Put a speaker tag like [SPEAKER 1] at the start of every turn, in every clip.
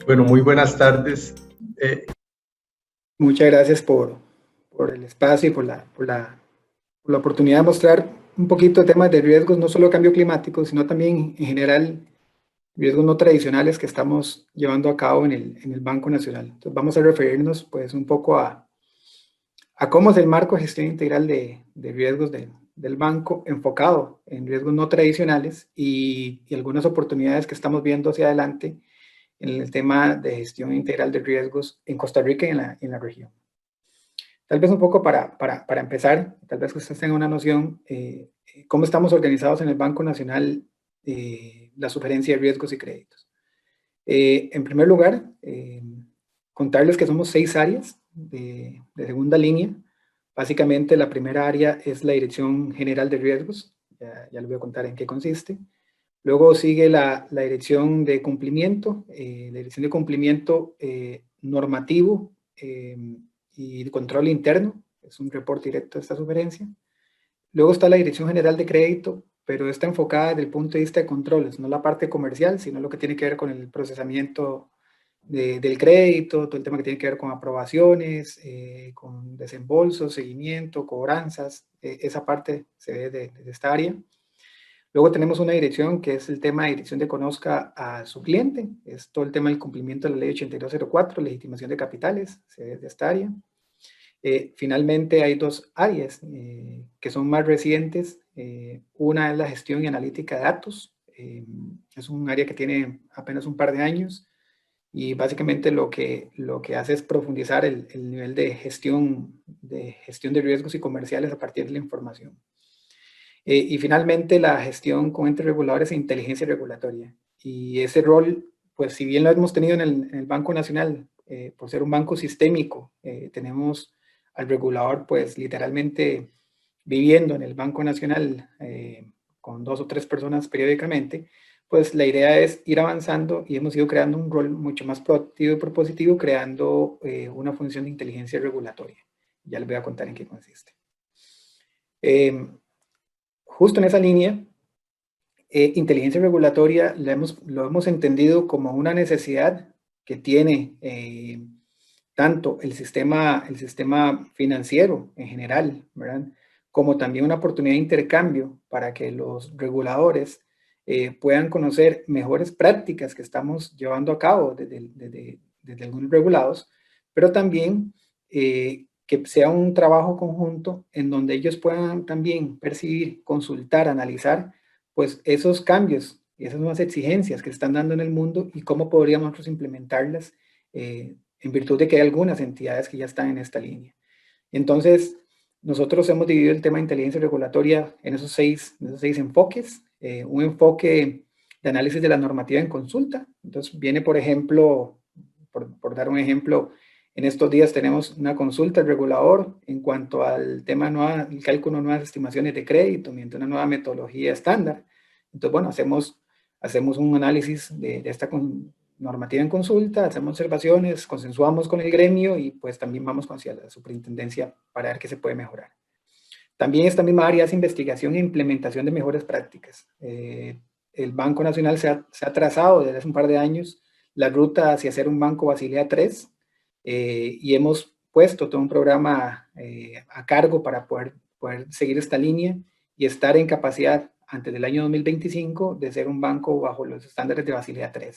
[SPEAKER 1] Bueno, muy buenas tardes.
[SPEAKER 2] Muchas gracias por el espacio y por la oportunidad de mostrar un poquito de temas de riesgos, no solo cambio climático, sino también en general riesgos no tradicionales que estamos llevando a cabo en el Banco Nacional. Entonces vamos a referirnos pues un poco a cómo es el marco de gestión integral de riesgos del banco enfocado en riesgos no tradicionales y algunas oportunidades que estamos viendo hacia adelante en el tema de gestión integral de riesgos en Costa Rica y en la región. Tal vez un poco para empezar, tal vez que ustedes tengan una noción, cómo estamos organizados en el Banco Nacional, la sugerencia de riesgos y créditos. En primer lugar, contarles que somos 6 áreas de segunda línea. Básicamente la primera área es la Dirección General de Riesgos, ya les voy a contar en qué consiste. Luego sigue la dirección de cumplimiento, normativo y de control interno, es un reporte directo de esta sugerencia. Luego está la dirección general de crédito, pero está enfocada desde el punto de vista de controles, no la parte comercial, sino lo que tiene que ver con el procesamiento del crédito, todo el tema que tiene que ver con aprobaciones, con desembolsos, seguimiento, cobranzas, esa parte se ve de esta área. Luego tenemos una dirección que es el tema de dirección de conozca a su cliente, es todo el tema del cumplimiento de la ley 8204, legitimación de capitales, se ve de esta área. Finalmente hay 2 áreas que son más recientes, una es la gestión y analítica de datos, es un área que tiene apenas un par de años y básicamente lo que hace es profundizar el nivel de gestión de riesgos y comerciales a partir de la información. Y finalmente la gestión con entes reguladores e inteligencia regulatoria. Y ese rol, pues si bien lo hemos tenido en el Banco Nacional, por ser un banco sistémico, tenemos al regulador pues literalmente viviendo en el Banco Nacional con 2 o 3 personas periódicamente, pues la idea es ir avanzando y hemos ido creando un rol mucho más proactivo y propositivo, creando una función de inteligencia regulatoria. Ya les voy a contar en qué consiste. Justo en esa línea, inteligencia regulatoria lo hemos entendido como una necesidad que tiene tanto el sistema financiero en general, ¿verdad? Como también una oportunidad de intercambio para que los reguladores puedan conocer mejores prácticas que estamos llevando a cabo desde algunos regulados, pero también que sea un trabajo conjunto en donde ellos puedan también percibir, consultar, analizar, pues esos cambios y esas nuevas exigencias que se están dando en el mundo y cómo podríamos nosotros implementarlas en virtud de que hay algunas entidades que ya están en esta línea. Entonces, nosotros hemos dividido el tema de inteligencia regulatoria en esos seis enfoques. Un enfoque de análisis de la normativa en consulta. Entonces, viene, por ejemplo, por dar un ejemplo, en estos días tenemos una consulta al regulador en cuanto al tema el cálculo de nuevas estimaciones de crédito mediante una nueva metodología estándar. Entonces, bueno, hacemos un análisis de esta normativa en consulta, hacemos observaciones, consensuamos con el gremio y pues también vamos hacia la superintendencia para ver qué se puede mejorar. También esta misma área es investigación e implementación de mejores prácticas. El Banco Nacional se ha trazado desde hace un par de años la ruta hacia ser un banco Basilea III y hemos puesto todo un programa a cargo para poder seguir esta línea y estar en capacidad antes del año 2025 de ser un banco bajo los estándares de Basilea III.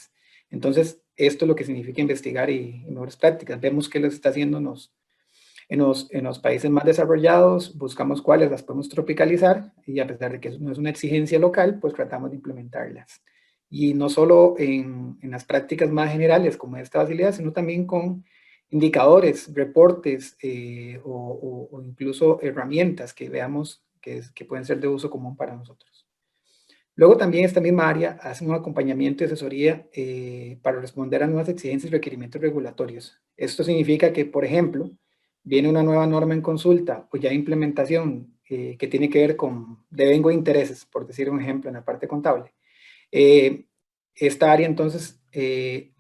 [SPEAKER 2] Entonces, esto es lo que significa investigar y mejores prácticas. Vemos qué les está haciendo en los países más desarrollados, buscamos cuáles las podemos tropicalizar y a pesar de que no es una exigencia local, pues tratamos de implementarlas. Y no solo en las prácticas más generales como esta Basilea, sino también con indicadores, reportes o incluso herramientas que veamos que pueden ser de uso común para nosotros. Luego también esta misma área hace un acompañamiento y asesoría para responder a nuevas exigencias y requerimientos regulatorios. Esto significa que, por ejemplo, viene una nueva norma en consulta o ya implementación que tiene que ver con devengo de intereses, por decir un ejemplo en la parte contable. Esta área entonces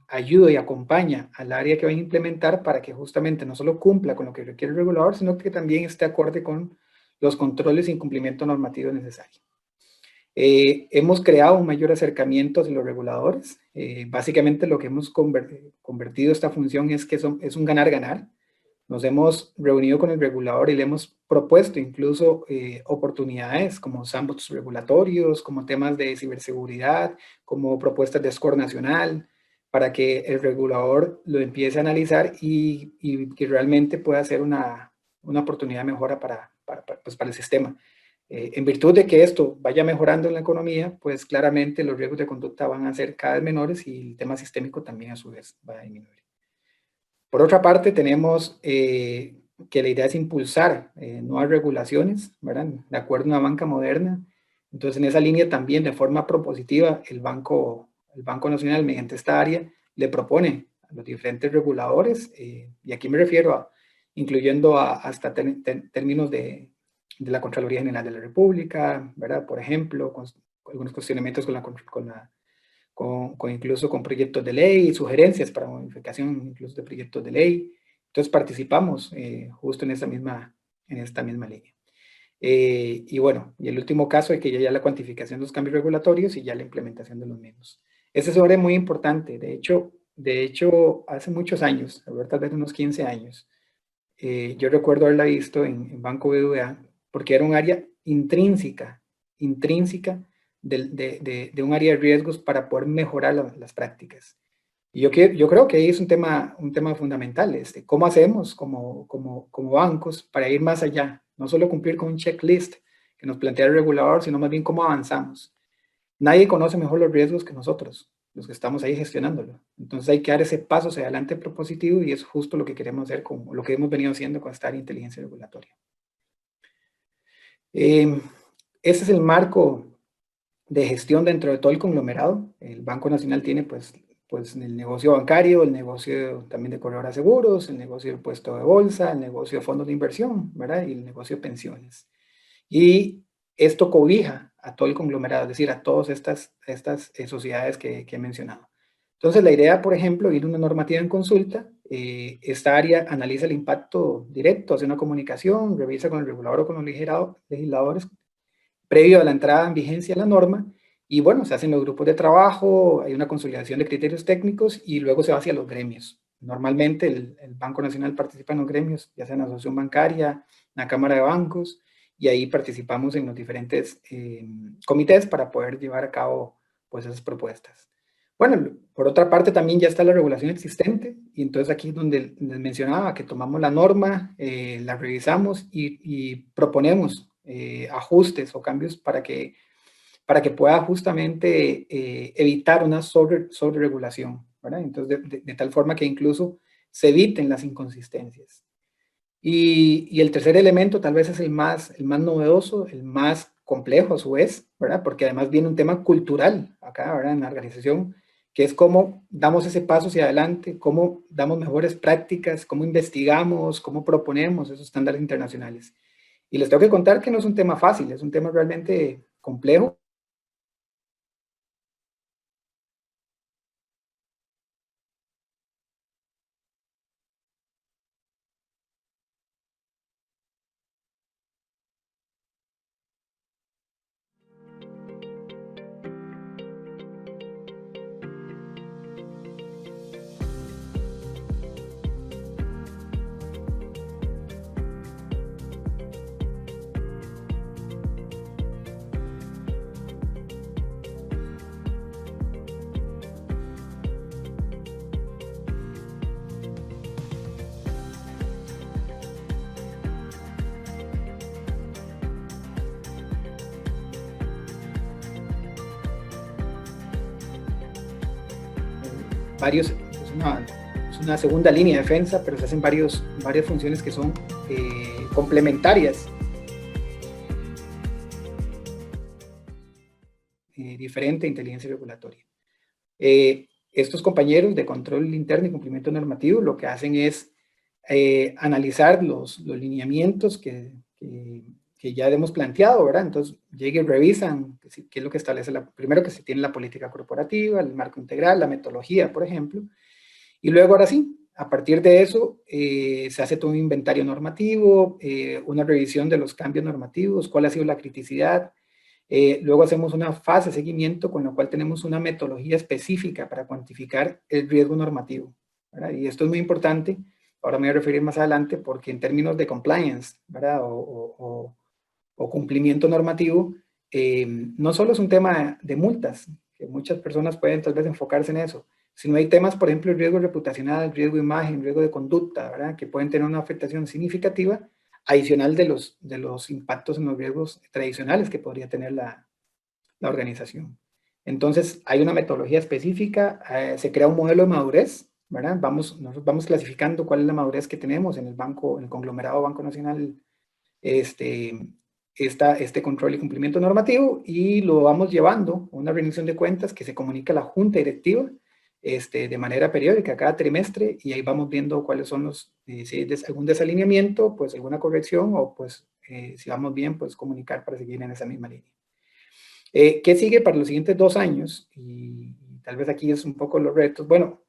[SPEAKER 2] ayuda y acompaña al área que va a implementar para que justamente no solo cumpla con lo que requiere el regulador, sino que también esté acorde con los controles y cumplimiento normativo necesario. Hemos creado un mayor acercamiento hacia los reguladores. Básicamente lo que hemos convertido esta función es que es un ganar-ganar. Nos hemos reunido con el regulador y le hemos propuesto incluso oportunidades como sandbox regulatorios, como temas de ciberseguridad, como propuestas de score nacional, para que el regulador lo empiece a analizar y que realmente pueda ser una oportunidad de mejora pues para el sistema. En virtud de que esto vaya mejorando en la economía, pues claramente los riesgos de conducta van a ser cada vez menores y el tema sistémico también a su vez va a disminuir. Por otra parte, tenemos que la idea es impulsar nuevas regulaciones, ¿verdad? De acuerdo a una banca moderna. Entonces, en esa línea también, de forma propositiva, el Banco Nacional, mediante esta área, le propone a los diferentes reguladores, y aquí me refiero a, incluyendo hasta términos de la Contraloría General de la República, ¿verdad? Por ejemplo, con algunos cuestionamientos incluso con proyectos de ley, sugerencias para modificación incluso de proyectos de ley. Entonces participamos justo en esta misma línea. Y bueno, y el último caso es que ya la cuantificación de los cambios regulatorios y ya la implementación de los mismos. Ese es un área muy importante. De hecho, hace muchos años, tal vez unos 15 años, yo recuerdo haberla visto en Banco BBVA, porque era un área intrínseca de un área de riesgos para poder mejorar las prácticas. Y yo creo que ahí es un tema fundamental, cómo hacemos como bancos para ir más allá, no solo cumplir con un checklist que nos plantea el regulador, sino más bien cómo avanzamos. Nadie conoce mejor los riesgos que nosotros, los que estamos ahí gestionándolo. Entonces hay que dar ese paso hacia adelante propositivo y es justo lo que queremos hacer, con lo que hemos venido haciendo con esta inteligencia regulatoria. Ese es el marco de gestión dentro de todo el conglomerado. El Banco Nacional tiene pues el negocio bancario, el negocio también de corredora de seguros, el negocio del puesto de bolsa, el negocio de fondos de inversión, ¿verdad? Y el negocio de pensiones. Y esto cobija a todo el conglomerado, es decir, a todas estas sociedades que he mencionado. Entonces, la idea, por ejemplo, ir a una normativa en consulta, esta área analiza el impacto directo, hace una comunicación, revisa con el regulador o con los legisladores previo a la entrada en vigencia de la norma, y bueno, se hacen los grupos de trabajo, hay una consolidación de criterios técnicos y luego se va hacia los gremios. Normalmente el Banco Nacional participa en los gremios, ya sea en la asociación bancaria, en la Cámara de Bancos, y ahí participamos en los diferentes comités para poder llevar a cabo pues esas propuestas. Bueno, por otra parte también ya está la regulación existente, y entonces aquí es donde les mencionaba que tomamos la norma, la revisamos y proponemos ajustes o cambios para que pueda justamente evitar una sobreregulación, ¿verdad? Entonces, de tal forma que incluso se eviten las inconsistencias. Y el tercer elemento tal vez es el más novedoso, el más complejo a su vez, ¿verdad? Porque además viene un tema cultural acá, ¿verdad? En la organización, que es cómo damos ese paso hacia adelante, cómo damos mejores prácticas, cómo investigamos, cómo proponemos esos estándares internacionales. Y les tengo que contar que no es un tema fácil, es un tema realmente complejo. Es una segunda línea de defensa, pero se hacen varias funciones que son complementarias. Diferente inteligencia regulatoria. Estos compañeros de control interno y cumplimiento normativo lo que hacen es analizar los lineamientos que ya hemos planteado, ¿verdad? Entonces, llegan y revisan qué es lo que establece, primero que se tiene la política corporativa, el marco integral, la metodología, por ejemplo, y luego ahora sí, a partir de eso, se hace todo un inventario normativo, una revisión de los cambios normativos, cuál ha sido la criticidad, Luego hacemos una fase de seguimiento con la cual tenemos una metodología específica para cuantificar el riesgo normativo, ¿verdad? Y esto es muy importante, ahora me voy a referir más adelante, porque en términos de compliance, ¿verdad? O cumplimiento normativo, no solo es un tema de multas, que muchas personas pueden tal vez enfocarse en eso, sino hay temas, por ejemplo, el riesgo reputacional, riesgo de imagen, riesgo de conducta, ¿verdad? Que pueden tener una afectación significativa adicional de los impactos en los riesgos tradicionales que podría tener la organización. Entonces, hay una metodología específica, se crea un modelo de madurez, ¿verdad? Nosotros vamos clasificando cuál es la madurez que tenemos en el banco, en el conglomerado Banco Nacional, este control y cumplimiento normativo, y lo vamos llevando a una rendición de cuentas que se comunica a la junta directiva de manera periódica, cada trimestre, y ahí vamos viendo cuáles son si hay algún desalineamiento, pues alguna corrección, o pues si vamos bien, pues comunicar para seguir en esa misma línea. ¿Qué sigue para los siguientes 2 años? Y tal vez aquí es un poco los retos. Bueno,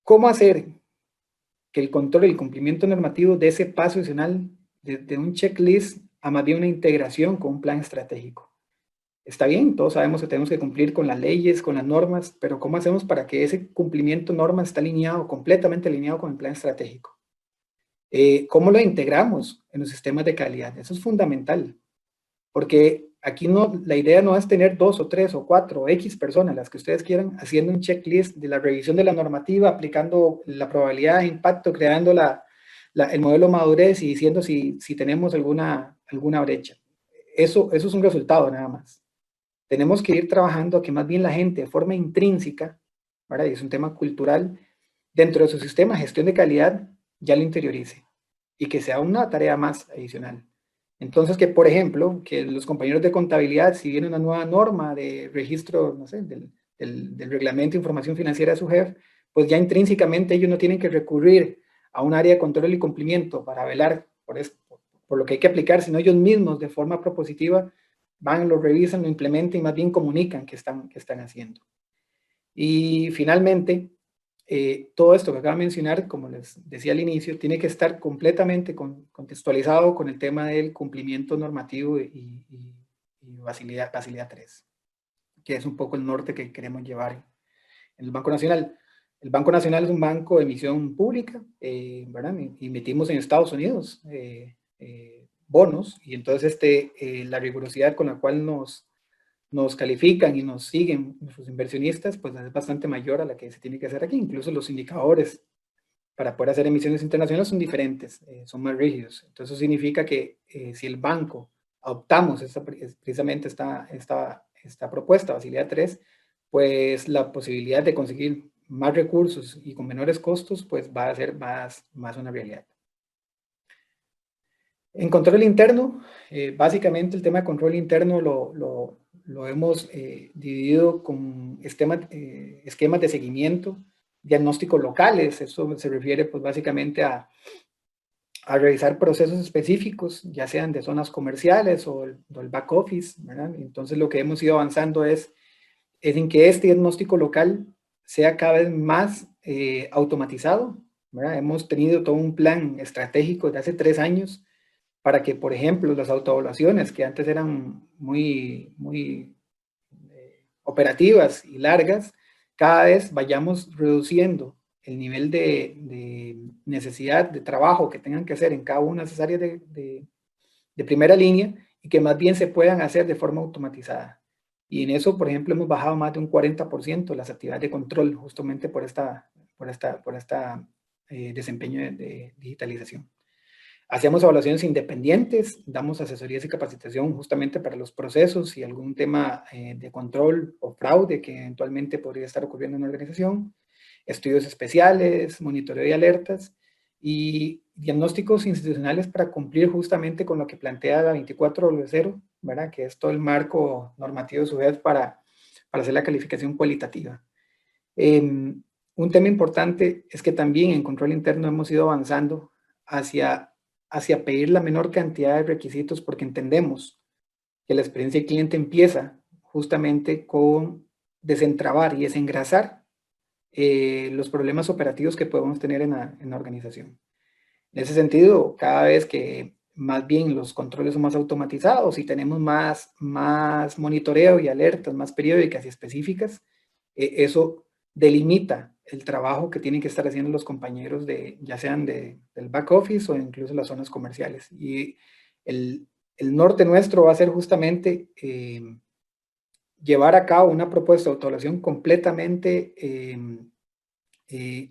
[SPEAKER 2] ¿cómo hacer que el control y el cumplimiento normativo de ese paso adicional de un checklist a más bien una integración con un plan estratégico? Está bien, todos sabemos que tenemos que cumplir con las leyes, con las normas, pero ¿cómo hacemos para que ese cumplimiento de normas esté alineado, completamente alineado con el plan estratégico? ¿Cómo lo integramos en los sistemas de calidad? Eso es fundamental, porque aquí no, la idea no es tener 2 o 3 o 4 o X personas, las que ustedes quieran, haciendo un checklist de la revisión de la normativa, aplicando la probabilidad de impacto, creando el modelo madurez y diciendo si tenemos alguna brecha. Eso es un resultado nada más. Tenemos que ir trabajando a que más bien la gente de forma intrínseca, ¿verdad? Y es un tema cultural, dentro de su sistema de gestión de calidad, ya lo interiorice y que sea una tarea más adicional. Entonces, que por ejemplo, que los compañeros de contabilidad, si viene una nueva norma de registro, no sé, del reglamento de información financiera de su jefe, pues ya intrínsecamente ellos no tienen que recurrir a un área de control y cumplimiento para velar por lo que hay que aplicar, sino ellos mismos de forma propositiva van, lo revisan, lo implementan y más bien comunican qué están haciendo. Y finalmente, todo esto que acabo de mencionar, como les decía al inicio, tiene que estar completamente contextualizado con el tema del cumplimiento normativo y Basilea 3, que es un poco el norte que queremos llevar en el Banco Nacional. El Banco Nacional es un banco de emisión pública, ¿verdad? Emitimos en Estados Unidos bonos, y entonces la rigurosidad con la cual nos califican y nos siguen nuestros inversionistas, pues es bastante mayor a la que se tiene que hacer aquí. Incluso los indicadores para poder hacer emisiones internacionales son diferentes, son más rígidos. Entonces eso significa que si el banco adoptamos precisamente esta propuesta, Basilea 3, pues la posibilidad de conseguir más recursos y con menores costos, pues va a ser más una realidad. En control interno, básicamente el tema de control interno lo hemos dividido con esquemas de seguimiento, diagnósticos locales. Eso se refiere pues básicamente a revisar procesos específicos, ya sean de zonas comerciales o el back office, ¿verdad? Entonces lo que hemos ido avanzando es en que este diagnóstico local sea cada vez más automatizado, ¿verdad? Hemos tenido todo un plan estratégico de hace 3 años para que, por ejemplo, las autoevaluaciones, que antes eran muy operativas y largas, cada vez vayamos reduciendo el nivel de necesidad de trabajo que tengan que hacer en cada una de esas áreas de primera línea, y que más bien se puedan hacer de forma automatizada. Y en eso, por ejemplo, hemos bajado más de un 40% las actividades de control, justamente por esta desempeño de digitalización. Hacemos evaluaciones independientes, damos asesorías y capacitación justamente para los procesos y algún tema de control o fraude que eventualmente podría estar ocurriendo en una organización, estudios especiales, monitoreo y alertas, y diagnósticos institucionales para cumplir justamente con lo que plantea la 24W0, ¿verdad? Que es todo el marco normativo de SUGEF para hacer la calificación cualitativa. Un tema importante es que también en control interno hemos ido avanzando hacia pedir la menor cantidad de requisitos, porque entendemos que la experiencia del cliente empieza justamente con desentrabar y desengrasar los problemas operativos que podemos tener en la organización. En ese sentido, cada vez que más bien los controles son más automatizados y tenemos más monitoreo y alertas más periódicas y específicas, eso delimita el trabajo que tienen que estar haciendo los compañeros ya sean del back office o incluso las zonas comerciales. Y el norte nuestro va a ser justamente llevar a cabo una propuesta de autoevaluación completamente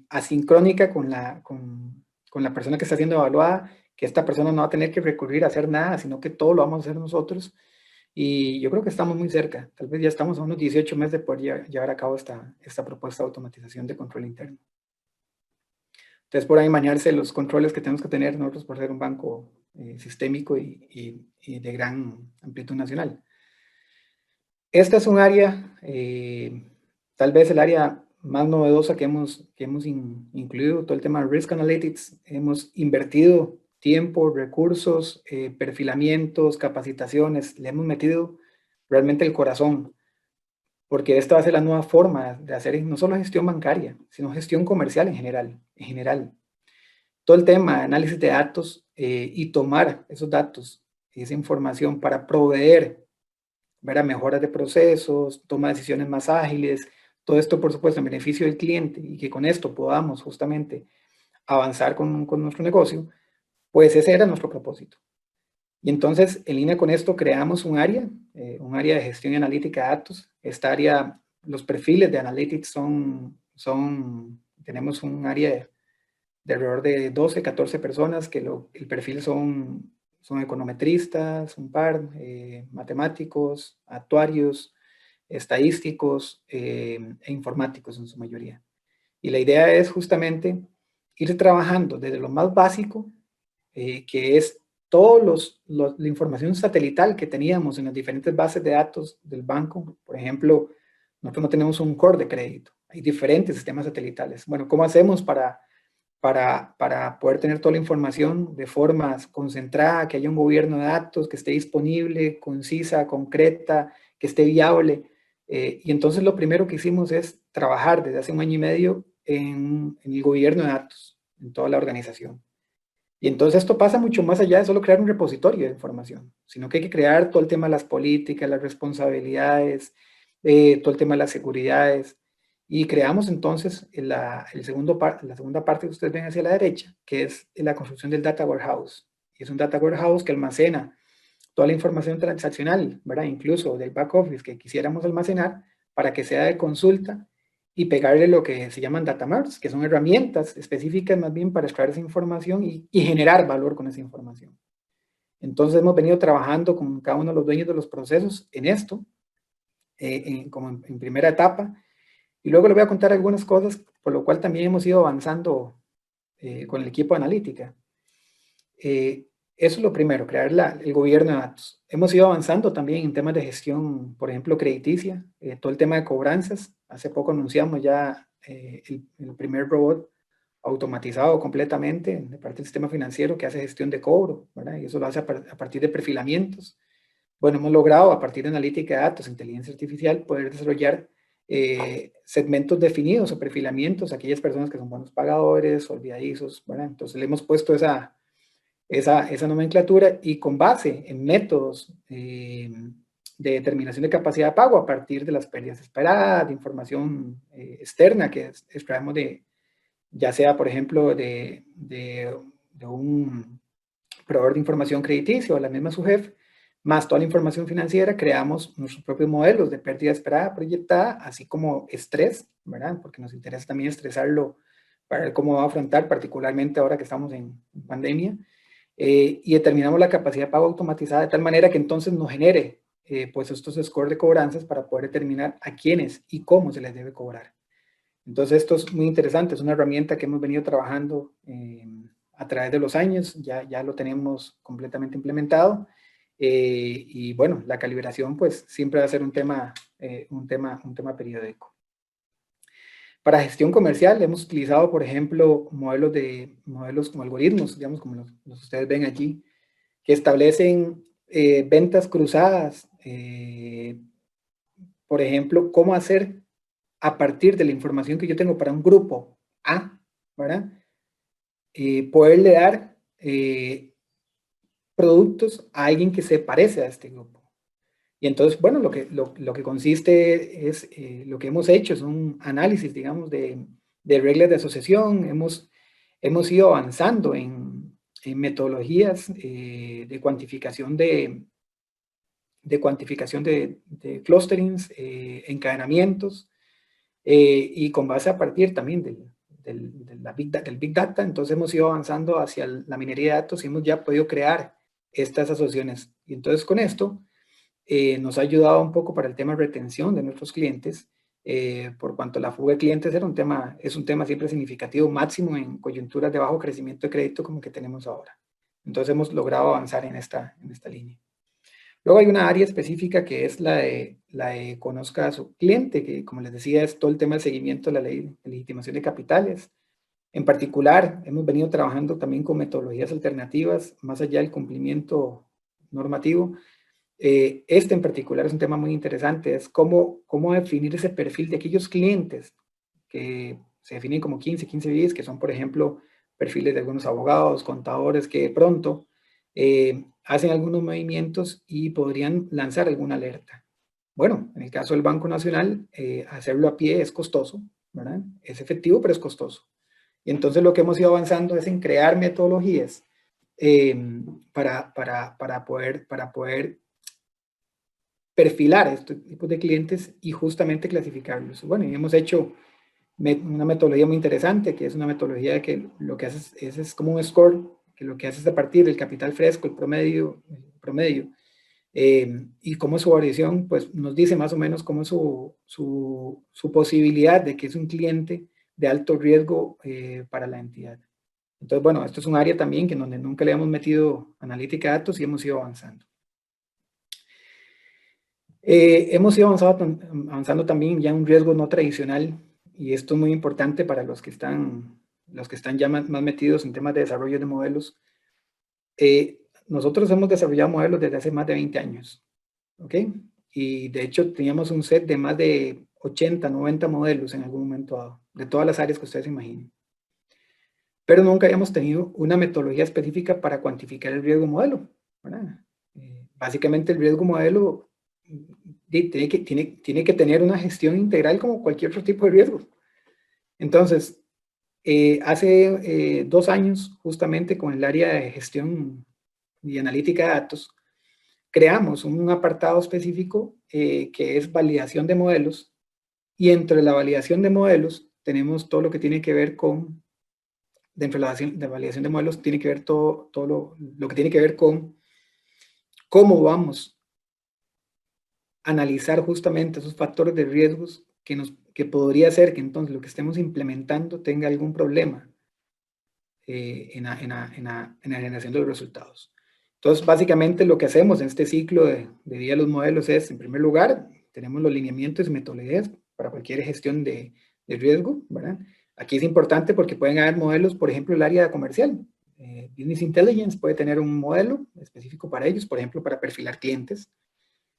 [SPEAKER 2] asincrónica con la persona que está siendo evaluada, que esta persona no va a tener que recurrir a hacer nada, sino que todo lo vamos a hacer nosotros. Y yo creo que estamos muy cerca, tal vez ya estamos a unos 18 meses de poder llevar a cabo esta propuesta de automatización de control interno. Entonces, por ahí manejarse los controles que tenemos que tener nosotros por ser un banco sistémico y de gran amplitud nacional. Esta es un área, tal vez el área más novedosa que hemos incluido, todo el tema de Risk Analytics. Hemos invertido tiempo, recursos, perfilamientos, capacitaciones, le hemos metido realmente el corazón, porque esta va a ser la nueva forma de hacer no solo gestión bancaria, sino gestión comercial en general. Todo el tema de análisis de datos y tomar esos datos, esa información para proveer mejoras de procesos, toma de decisiones más ágiles, todo esto por supuesto en beneficio del cliente y que con esto podamos justamente avanzar con nuestro negocio, pues ese era nuestro propósito. Y entonces, en línea con esto, creamos un área de gestión y analítica de datos. Esta área, los perfiles de Analytics tenemos un área de alrededor de 12, 14 personas que el perfil son econometristas, un par, matemáticos, actuarios, estadísticos e informáticos en su mayoría. Y la idea es justamente ir trabajando desde lo más básico, que es toda la información satelital que teníamos en las diferentes bases de datos del banco. Por ejemplo, nosotros no tenemos un core de crédito, hay diferentes sistemas satelitales. Bueno, ¿cómo hacemos para poder tener toda la información de forma concentrada, que haya un gobierno de datos, que esté disponible, concisa, concreta, que esté viable? Y entonces lo primero que hicimos es trabajar desde hace un año y medio en el gobierno de datos, en toda la organización. Y entonces esto pasa mucho más allá de solo crear un repositorio de información, sino que hay que crear todo el tema de las políticas, las responsabilidades, todo el tema de las seguridades. Y creamos entonces la segunda parte que ustedes ven hacia la derecha, que es la construcción del Data Warehouse. Y es un Data Warehouse que almacena toda la información transaccional, ¿verdad? Incluso del back office que quisiéramos almacenar para que sea de consulta y pegarle lo que se llaman data marts, que son herramientas específicas más bien para extraer esa información y generar valor con esa información. Entonces hemos venido trabajando con cada uno de los dueños de los procesos en esto, como en primera etapa, y luego les voy a contar algunas cosas, por lo cual también hemos ido avanzando con el equipo de analítica. Eso es lo primero, crear el gobierno de datos. Hemos ido avanzando también en temas de gestión, por ejemplo, crediticia, todo el tema de cobranzas. Hace poco anunciamos ya el primer robot automatizado completamente de parte del sistema financiero que hace gestión de cobro, ¿verdad? Y eso lo hace a partir de perfilamientos. Bueno, hemos logrado a partir de analítica de datos, inteligencia artificial, poder desarrollar segmentos definidos o perfilamientos a aquellas personas que son buenos pagadores, olvidadizos, ¿verdad? Entonces le hemos puesto esa nomenclatura y con base en métodos de determinación de capacidad de pago a partir de las pérdidas esperadas, de información externa que extraemos ya sea, por ejemplo, de un proveedor de información crediticio o la misma SUGEF, más toda la información financiera, creamos nuestros propios modelos de pérdida esperada proyectada, así como estrés, ¿verdad? Porque nos interesa también estresarlo para ver cómo va a afrontar, particularmente ahora que estamos en pandemia. Y determinamos la capacidad de pago automatizada de tal manera que entonces nos genere pues estos scores de cobranzas para poder determinar a quiénes y cómo se les debe cobrar. Entonces esto es muy interesante, es una herramienta que hemos venido trabajando a través de los años, ya lo tenemos completamente implementado y bueno, la calibración pues siempre va a ser un tema periódico. Para gestión comercial hemos utilizado, por ejemplo, modelos como algoritmos, digamos, como los ustedes ven allí, que establecen ventas cruzadas, por ejemplo, cómo hacer a partir de la información que yo tengo para un grupo A, ¿verdad? Poderle dar productos a alguien que se parece a este grupo. Y entonces, bueno, lo que consiste es, lo que hemos hecho es un análisis, digamos, de reglas de asociación. Hemos ido avanzando en metodologías de cuantificación de clusterings, encadenamientos, y con base a partir también del Big Data, entonces hemos ido avanzando hacia la minería de datos y hemos ya podido crear estas asociaciones. Y entonces con esto nos ha ayudado un poco para el tema de retención de nuestros clientes, por cuanto la fuga de clientes es un tema siempre significativo, máximo en coyunturas de bajo crecimiento de crédito como que tenemos ahora. Entonces hemos logrado avanzar en esta línea. Luego hay una área específica que es la de conozca a su cliente, que como les decía es todo el tema del seguimiento de la ley de legitimación de capitales. En particular, hemos venido trabajando también con metodologías alternativas, más allá del cumplimiento normativo. Este en particular es un tema muy interesante, es cómo definir ese perfil de aquellos clientes que se definen como 15 días, que son, por ejemplo, perfiles de algunos abogados, contadores, que de pronto hacen algunos movimientos y podrían lanzar alguna alerta. Bueno, en el caso del Banco Nacional, hacerlo a pie es costoso, ¿verdad? Es efectivo, pero es costoso. Y entonces lo que hemos ido avanzando es en crear metodologías para poder perfilar estos tipos de clientes y justamente clasificarlos. Bueno, y hemos hecho una metodología muy interesante, que es una metodología que lo que hace es como un score, que lo que hace es a partir del capital fresco, el promedio y cómo su variación, pues nos dice más o menos cómo es su posibilidad de que es un cliente de alto riesgo para la entidad. Entonces, bueno, esto es un área también que en donde nunca le hemos metido analítica de datos y hemos ido avanzando. Hemos ido avanzando también ya en un riesgo no tradicional, y esto es muy importante para los que están ya más metidos en temas de desarrollo de modelos. Nosotros hemos desarrollado modelos desde hace más de 20 años, ¿ok? Y de hecho teníamos un set de más de 80, 90 modelos en algún momento dado, de todas las áreas que ustedes imaginen. Pero nunca habíamos tenido una metodología específica para cuantificar el riesgo modelo, ¿verdad? Básicamente el riesgo modelo tiene que tener una gestión integral como cualquier otro tipo de riesgo. Entonces, hace 2 años, justamente con el área de gestión y analítica de datos, creamos un apartado específico que es validación de modelos, y entre la validación de modelos tenemos todo lo que tiene que ver con, dentro de la validación de modelos, tiene que ver todo lo que tiene que ver con cómo vamos a analizar justamente esos factores de riesgos que podría ser que entonces lo que estemos implementando tenga algún problema en la generación de los resultados. Entonces, básicamente lo que hacemos en este ciclo de vida de los modelos es, en primer lugar, tenemos los lineamientos y metodologías para cualquier gestión de riesgo, ¿verdad? Aquí es importante porque pueden haber modelos, por ejemplo, el área comercial. Business Intelligence puede tener un modelo específico para ellos, por ejemplo, para perfilar clientes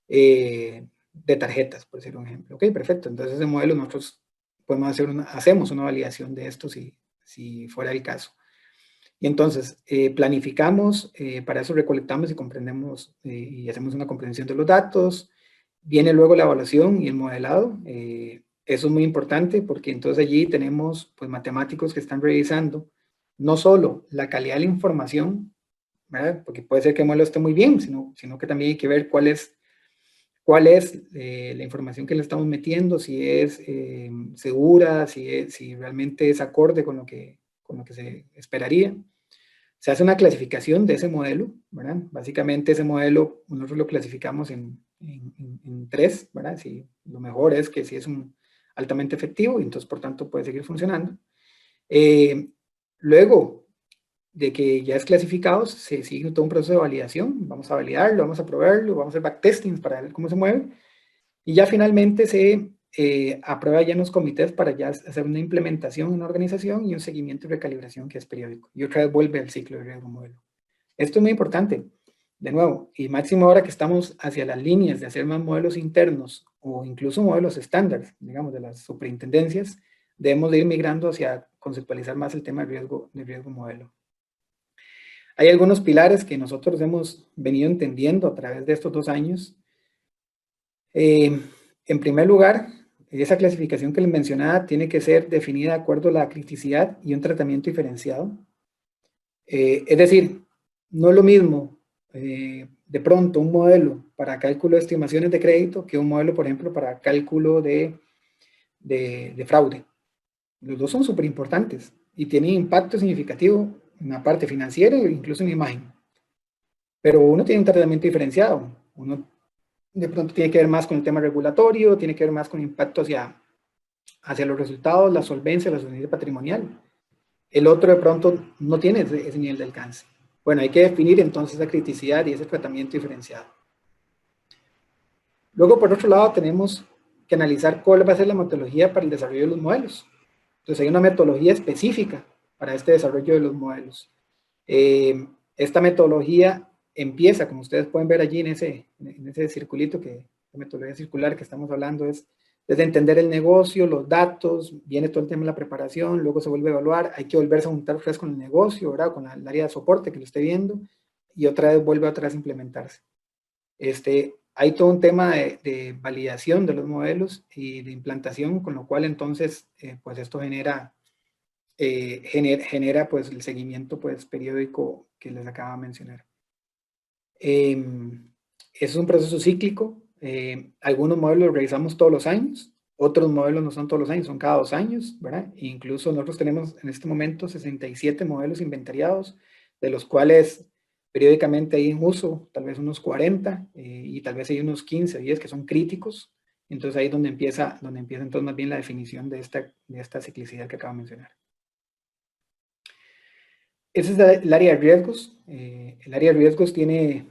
[SPEAKER 2] de tarjetas, por decir un ejemplo. Ok, perfecto. Entonces, ese modelo nosotros podemos hacemos una validación de esto si fuera el caso. Y entonces, planificamos, para eso recolectamos y comprendemos y hacemos una comprensión de los datos. Viene luego la evaluación y el modelado. Eso es muy importante porque entonces allí tenemos pues matemáticos que están revisando no solo la calidad de la información, ¿verdad? Porque puede ser que el modelo esté muy bien, sino que también hay que ver cuál es la información que le estamos metiendo, si es segura, si realmente es acorde con lo que se esperaría. Se hace una clasificación de ese modelo, ¿verdad? Básicamente ese modelo nosotros lo clasificamos en 3, ¿verdad? Si, lo mejor es que si es altamente efectivo y entonces por tanto puede seguir funcionando. Luego de que ya es clasificado, se sigue todo un proceso de validación. Vamos a validarlo, vamos a probarlo, vamos a hacer backtesting para ver cómo se mueve. Y ya finalmente se aprueba ya en los comités para ya hacer una implementación en una organización y un seguimiento y recalibración que es periódico. Y otra vez vuelve al ciclo de riesgo modelo. Esto es muy importante, de nuevo, y máximo ahora que estamos hacia las líneas de hacer más modelos internos o incluso modelos estándar, digamos, de las superintendencias, debemos de ir migrando hacia conceptualizar más el tema de riesgo modelo. Hay algunos pilares que nosotros hemos venido entendiendo a través de estos 2 años. En primer lugar, esa clasificación que les mencionaba tiene que ser definida de acuerdo a la criticidad y un tratamiento diferenciado. Es decir, no es lo mismo de pronto un modelo para cálculo de estimaciones de crédito que un modelo, por ejemplo, para cálculo de fraude. Los dos son súper importantes y tienen impacto significativo en la parte financiera e incluso en la imagen. Pero uno tiene un tratamiento diferenciado. Uno de pronto tiene que ver más con el tema regulatorio, tiene que ver más con impacto hacia los resultados, la solvencia patrimonial. El otro de pronto no tiene ese nivel de alcance. Bueno, hay que definir entonces la criticidad y ese tratamiento diferenciado. Luego, por otro lado, tenemos que analizar cuál va a ser la metodología para el desarrollo de los modelos. Entonces, hay una metodología específica para este desarrollo de los modelos. Esta metodología empieza, como ustedes pueden ver allí en ese circulito, la metodología circular que estamos hablando es desde entender el negocio, los datos, viene todo el tema de la preparación, luego se vuelve a evaluar, hay que volverse a juntar otra vez con el negocio, ¿verdad? Con el área de soporte que lo esté viendo, y otra vez vuelve a implementarse. Hay todo un tema de validación de los modelos y de implantación, con lo cual entonces, pues esto genera pues el seguimiento pues periódico que les acabo de mencionar. Es un proceso cíclico. Algunos modelos los revisamos todos los años, otros modelos no son todos los años, son cada 2 años, ¿verdad? E incluso nosotros tenemos en este momento 67 modelos inventariados, de los cuales periódicamente hay en uso tal vez unos 40 y tal vez hay unos 15 o 10 que son críticos. Entonces ahí es donde empieza entonces más bien la definición de esta ciclicidad que acabo de mencionar. Ese es el área de riesgos. El área de riesgos tiene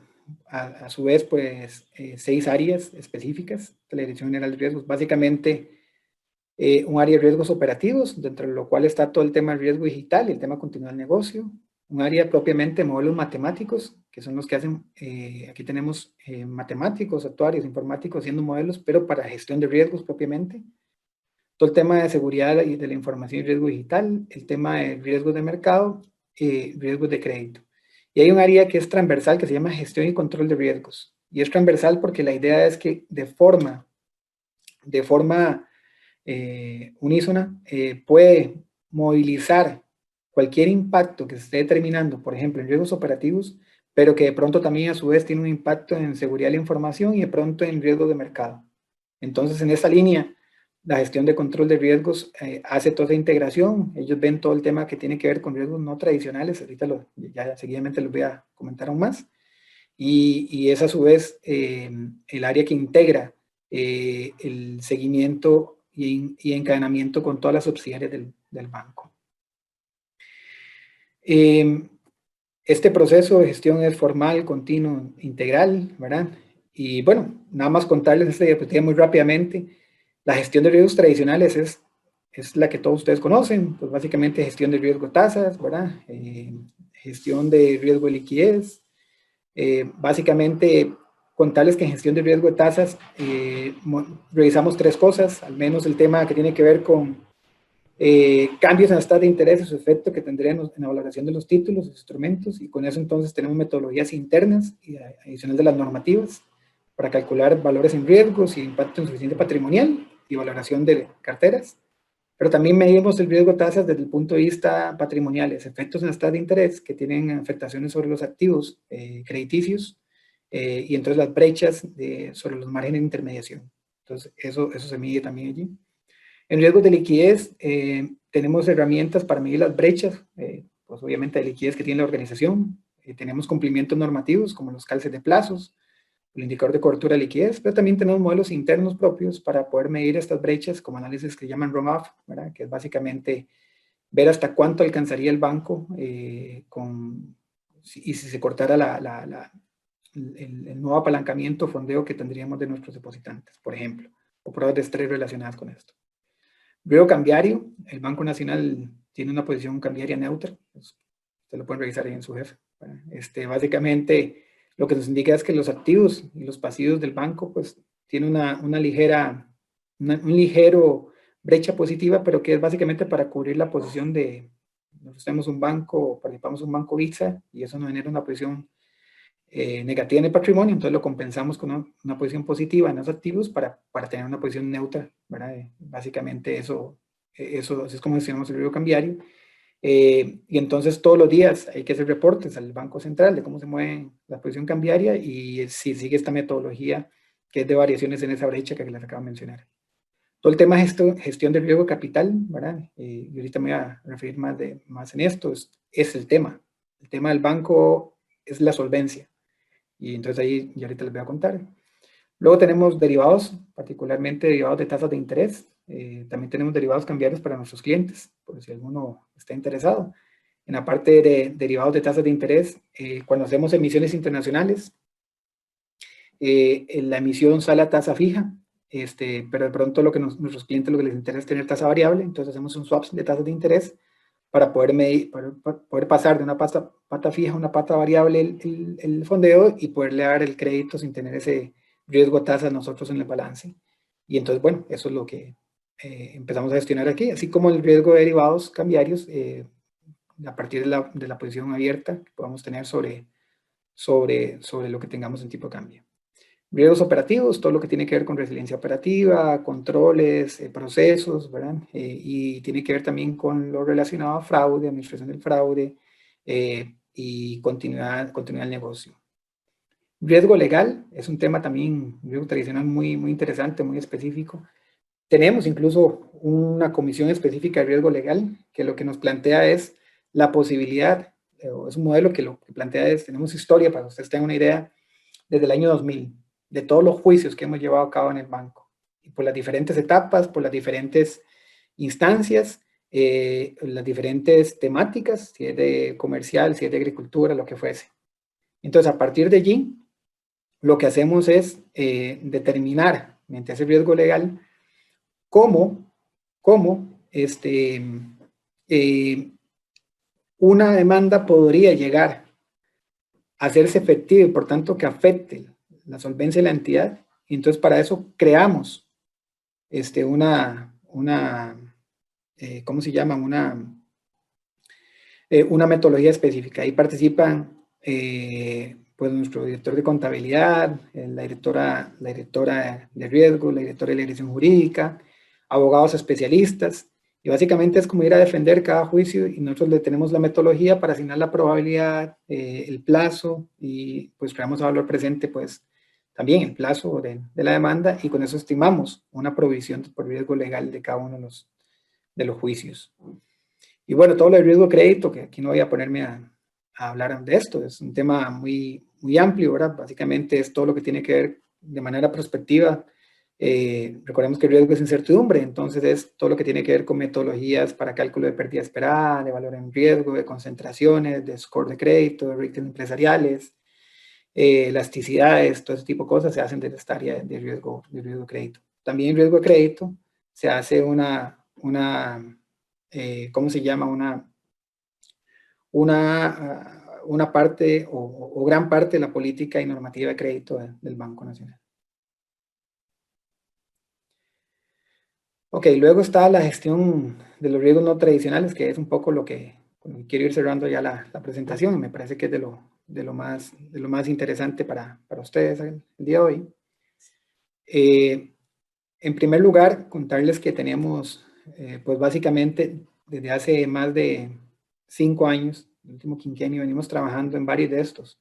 [SPEAKER 2] a su vez pues 6 áreas específicas de la Dirección General de Riesgos. Básicamente un área de riesgos operativos, dentro de lo cual está todo el tema de riesgo digital y el tema continuo del negocio. Un área propiamente de modelos matemáticos, que son los que hacen, aquí tenemos matemáticos, actuarios, informáticos haciendo modelos, pero para gestión de riesgos propiamente. Todo el tema de seguridad y de la información y riesgo digital, el tema de riesgos de mercado, riesgos de crédito. Y hay un área que es transversal que se llama gestión y control de riesgos. Y es transversal porque la idea es que de forma unísona puede movilizar cualquier impacto que se esté determinando, por ejemplo, en riesgos operativos, pero que de pronto también a su vez tiene un impacto en seguridad de la información y de pronto en riesgos de mercado. Entonces, en esa línea, la gestión de control de riesgos hace toda esa integración. Ellos ven todo el tema que tiene que ver con riesgos no tradicionales. Ahorita ya seguidamente los voy a comentar aún más. Y es a su vez el área que integra el seguimiento y encadenamiento con todas las subsidiarias del banco. Este proceso de gestión es formal, continuo, integral, ¿verdad? Y bueno, nada más contarles esta diapositiva muy rápidamente. La gestión de riesgos tradicionales es la que todos ustedes conocen, pues básicamente gestión de riesgo de tasas, ¿verdad? Gestión de riesgo de liquidez. Básicamente, contarles que en gestión de riesgo de tasas revisamos 3 cosas, al menos el tema que tiene que ver con cambios en las tasas de interés y su efecto que tendrían en la valoración de los títulos, los instrumentos, y con eso entonces tenemos metodologías internas y adicional de las normativas para calcular valores en riesgos y impacto en suficiencia patrimonial y valoración de carteras. Pero también medimos el riesgo de tasas desde el punto de vista patrimoniales, efectos en las tasas de interés que tienen afectaciones sobre los activos crediticios y entonces las brechas sobre los márgenes de intermediación. Entonces, eso se mide también allí. En riesgos de liquidez, tenemos herramientas para medir las brechas, pues obviamente de liquidez que tiene la organización. Tenemos cumplimientos normativos como los calces de plazos, el indicador de cobertura de liquidez, pero también tenemos modelos internos propios para poder medir estas brechas como análisis que llaman run-off, ¿verdad? Que es básicamente ver hasta cuánto alcanzaría el banco y si se cortara el nuevo apalancamiento, fondeo que tendríamos de nuestros depositantes, por ejemplo, o pruebas de estrés relacionadas con esto. Riesgo cambiario, el Banco Nacional tiene una posición cambiaria neutra, pues, se lo pueden revisar ahí en su jefe. Básicamente, lo que nos indica es que los activos y los pasivos del banco, pues, tienen un ligero brecha positiva, pero que es básicamente para cubrir la posición de nosotros tenemos un banco, participamos en un banco Visa, y eso nos genera una posición negativa en el patrimonio, entonces lo compensamos con una posición positiva en los activos para tener una posición neutra, ¿verdad? Básicamente eso es como gestionamos el riesgo cambiario. Y entonces todos los días hay que hacer reportes al Banco Central de cómo se mueve la posición cambiaria y si sigue esta metodología que es de variaciones en esa brecha que les acabo de mencionar. Todo el tema de gestión del riesgo de capital, ¿verdad? Y ahorita me voy a referir más en esto, es el tema. El tema del banco es la solvencia. Y entonces ahí ya ahorita les voy a contar. Luego tenemos derivados, particularmente derivados de tasas de interés. También tenemos derivados cambiarios para nuestros clientes, por si alguno está interesado. En la parte de derivados de tasas de interés, cuando hacemos emisiones internacionales, la emisión sale a tasa fija, pero de pronto nuestros clientes lo que les interesa es tener tasa variable, entonces hacemos un swap de tasas de interés para poder poder pasar de una pata fija a una pata variable el fondeo y poderle dar el crédito sin tener ese riesgo tasa nosotros en el balance. Y entonces, bueno, eso es lo que empezamos a gestionar aquí, así como el riesgo de derivados cambiarios a partir de la posición abierta que podamos tener sobre lo que tengamos en tipo de cambio. Riesgos operativos, todo lo que tiene que ver con resiliencia operativa, controles, procesos, ¿verdad? Y tiene que ver también con lo relacionado a fraude, administración del fraude y continuidad del negocio. Riesgo legal es un tema también, un riesgo tradicional muy interesante, muy específico. Tenemos incluso una comisión específica de riesgo legal que lo que nos plantea es la posibilidad, es un modelo que lo que plantea es, tenemos historia para que ustedes tengan una idea, desde el año 2000, de todos los juicios que hemos llevado a cabo en el banco, y por las diferentes etapas, por las diferentes instancias, las diferentes temáticas, si es de comercial, si es de agricultura, lo que fuese. Entonces, a partir de allí, lo que hacemos es determinar, mediante ese riesgo legal, cómo una demanda podría llegar a hacerse efectiva y por tanto que afecte la solvencia de la entidad. Y entonces para eso creamos ¿cómo se llama? Una metodología específica. Ahí participan pues nuestro director de contabilidad, la directora de riesgo, la directora de la dirección jurídica, abogados especialistas, y básicamente es como ir a defender cada juicio y nosotros le tenemos la metodología para asignar la probabilidad, el plazo y pues creamos a valor presente pues también el plazo de la demanda y con eso estimamos una provisión por riesgo legal de cada uno de los juicios. Y bueno, todo lo de riesgo de crédito, que aquí no voy a ponerme a hablar de esto, es un tema muy amplio, ¿verdad? Básicamente es todo lo que tiene que ver de manera prospectiva. Recordemos que el riesgo es incertidumbre, entonces es todo lo que tiene que ver con metodologías para cálculo de pérdida esperada, de valor en riesgo, de concentraciones, de score de crédito, de ratings empresariales, elasticidades, todo ese tipo de cosas se hacen desde esta área de riesgo de crédito. También en riesgo de crédito se hace ¿cómo se llama? Una parte o gran parte de la política y normativa de crédito del Banco Nacional. Ok, luego está la gestión de los riesgos no tradicionales, que es un poco lo que quiero ir cerrando ya la presentación. Me parece que es de lo más interesante para ustedes el día de hoy. En primer lugar, contarles que tenemos, pues básicamente, desde hace más de 5 años, el último quinquenio, venimos trabajando en varios de estos.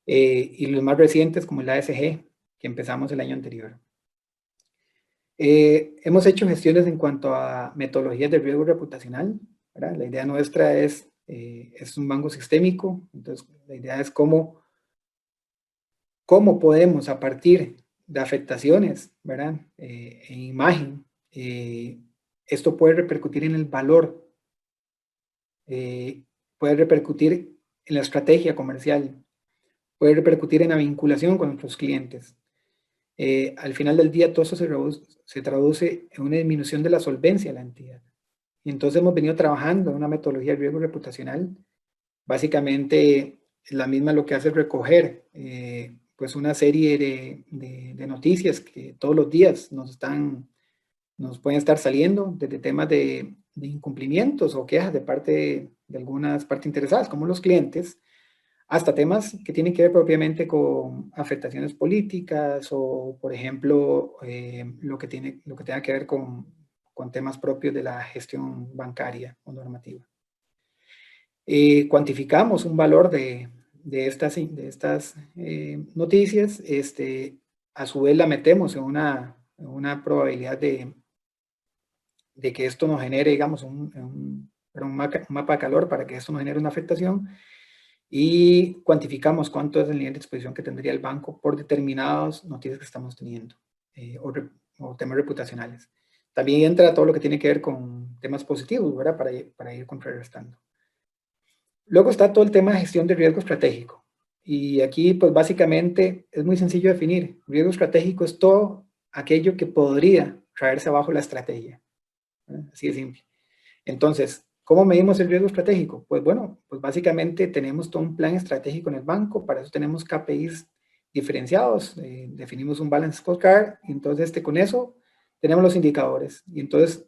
[SPEAKER 2] Y los más recientes, como el ASG, que empezamos el año anterior. Hemos hecho gestiones en cuanto a metodologías de riesgo reputacional, ¿verdad? La idea nuestra es un banco sistémico, entonces la idea es cómo podemos a partir de afectaciones, ¿verdad? En imagen, esto puede repercutir en el valor, puede repercutir en la estrategia comercial, puede repercutir en la vinculación con nuestros clientes. Al final del día todo eso se traduce en una disminución de la solvencia de la entidad. Y entonces hemos venido trabajando en una metodología de riesgo reputacional. Básicamente la misma lo que hace es recoger pues una serie de noticias que todos los días nos pueden estar saliendo, desde temas de de incumplimientos o quejas de parte de algunas partes interesadas, como los clientes, hasta temas que tienen que ver propiamente con afectaciones políticas o, por ejemplo, lo que tenga que ver con temas propios de la gestión bancaria o normativa. Cuantificamos un valor de estas noticias, a su vez la metemos en una probabilidad de que esto nos genere, digamos, un mapa de calor para que esto nos genere una afectación, y cuantificamos cuánto es el nivel de exposición que tendría el banco por determinadas noticias que estamos teniendo, o temas reputacionales. También entra todo lo que tiene que ver con temas positivos, ¿verdad? Para ir contrarrestando. Luego está todo el tema de gestión de riesgo estratégico. Y aquí, pues básicamente, es muy sencillo definir. Riesgo estratégico es todo aquello que podría traerse abajo la estrategia. Así de simple. Entonces, ¿cómo medimos el riesgo estratégico? Pues bueno, pues básicamente tenemos todo un plan estratégico en el banco. Para eso tenemos KPIs diferenciados. Definimos un balance scorecard. Y entonces, con eso tenemos los indicadores. Y entonces,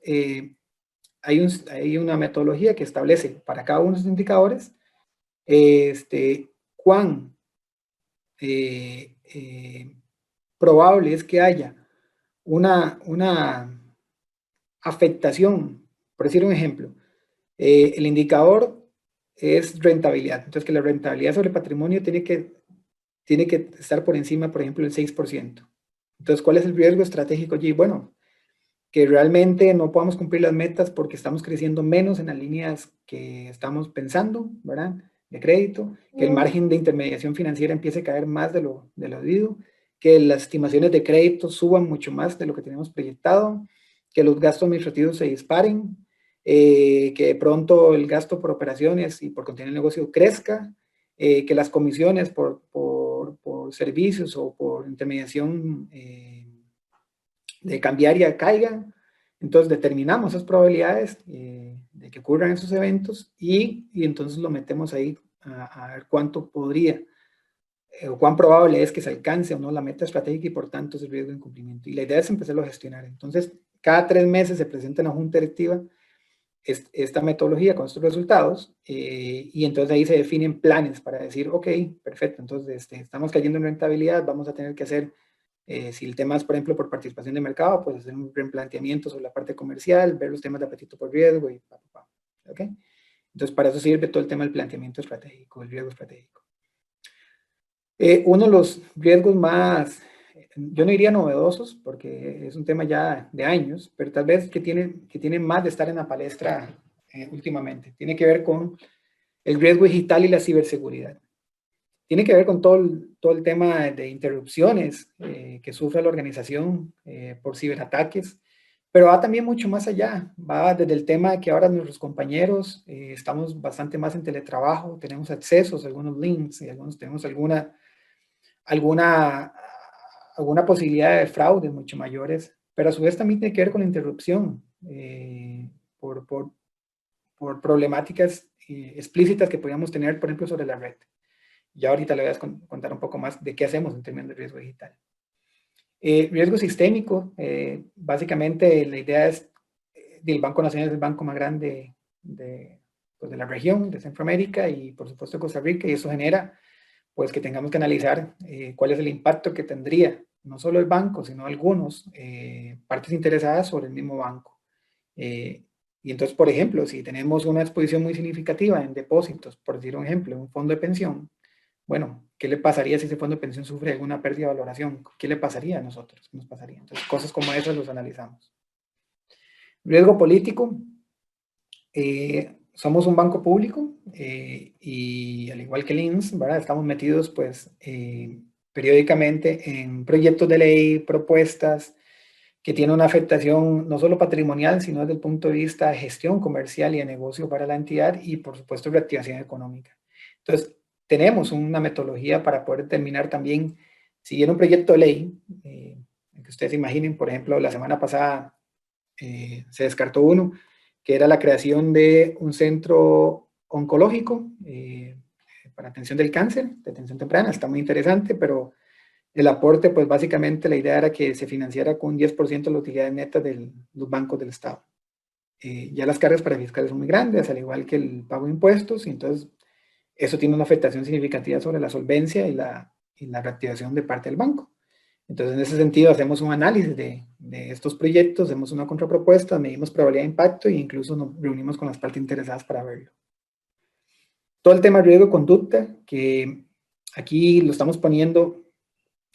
[SPEAKER 2] hay una metodología que establece para cada uno de los indicadores cuán probable es que haya una afectación. Por decir un ejemplo, el indicador es rentabilidad. Entonces, que la rentabilidad sobre el patrimonio tiene que estar por encima, por ejemplo, del 6%. Entonces, ¿cuál es el riesgo estratégico allí? Bueno, que realmente no podamos cumplir las metas porque estamos creciendo menos en las líneas que estamos pensando, ¿verdad? De crédito, que el margen de intermediación financiera empiece a caer más de lo debido, que las estimaciones de crédito suban mucho más de lo que tenemos proyectado, que los gastos administrativos se disparen, que de pronto el gasto por operaciones y por continuar el negocio crezca, que las comisiones por servicios o por intermediación de cambiaria caigan. Entonces determinamos esas probabilidades de que ocurran esos eventos y entonces lo metemos ahí a ver cuánto podría o cuán probable es que se alcance o no la meta estratégica y por tanto ese riesgo de incumplimiento. Y la idea es empezarlo a gestionar. Entonces, cada 3 meses se presenta en la junta directiva esta metodología con estos resultados y entonces ahí se definen planes para decir, ok, perfecto, entonces estamos cayendo en rentabilidad, vamos a tener que hacer si el tema es, por ejemplo, por participación de mercado, pues hacer un replanteamiento sobre la parte comercial, ver los temas de apetito por riesgo y ¿ok? Entonces, para eso sirve todo el tema del planteamiento estratégico, el riesgo estratégico. Uno de los riesgos más, yo no diría novedosos, porque es un tema ya de años, pero tal vez que tiene más de estar en la palestra últimamente, tiene que ver con el riesgo digital y la ciberseguridad. Tiene que ver con todo el tema de interrupciones que sufre la organización por ciberataques, pero va también mucho más allá. Va desde el tema de que ahora nuestros compañeros estamos bastante más en teletrabajo, tenemos accesos a algunos links y tenemos alguna posibilidad de fraude mucho mayores, pero a su vez también tiene que ver con la interrupción por problemáticas explícitas que podríamos tener, por ejemplo, sobre la red. Ya ahorita le voy a contar un poco más de qué hacemos en términos de riesgo digital. Riesgo sistémico, básicamente la idea es, el Banco Nacional es el banco más grande de la región, de Centroamérica y por supuesto de Costa Rica, y eso genera pues que tengamos que analizar cuál es el impacto que tendría no solo el banco, sino algunos partes interesadas sobre el mismo banco. Y entonces, por ejemplo, si tenemos una exposición muy significativa en depósitos, por decir un ejemplo, un fondo de pensión, bueno, ¿qué le pasaría si ese fondo de pensión sufre alguna pérdida de valoración? ¿Qué le pasaría a nosotros? ¿Qué nos pasaría? Entonces, cosas como esas los analizamos. Riesgo político. Somos un banco público y al igual que el INS, ¿verdad? Estamos metidos pues periódicamente en proyectos de ley, propuestas que tienen una afectación no solo patrimonial, sino desde el punto de vista de gestión comercial y de negocio para la entidad y por supuesto reactivación económica. Entonces, tenemos una metodología para poder determinar también si viene un proyecto de ley, que ustedes imaginen, por ejemplo, la semana pasada se descartó uno, que era la creación de un centro oncológico para atención del cáncer, de atención temprana. Está muy interesante, pero el aporte, pues básicamente la idea era que se financiara con un 10% de la utilidad neta de los bancos del Estado. ya las cargas para fiscales son muy grandes, al igual que el pago de impuestos, y entonces eso tiene una afectación significativa sobre la solvencia y la reactivación de parte del banco. Entonces, en ese sentido, hacemos un análisis de estos proyectos, hacemos una contrapropuesta, medimos probabilidad de impacto e incluso nos reunimos con las partes interesadas para verlo. Todo el tema de riesgo de conducta, que aquí lo estamos poniendo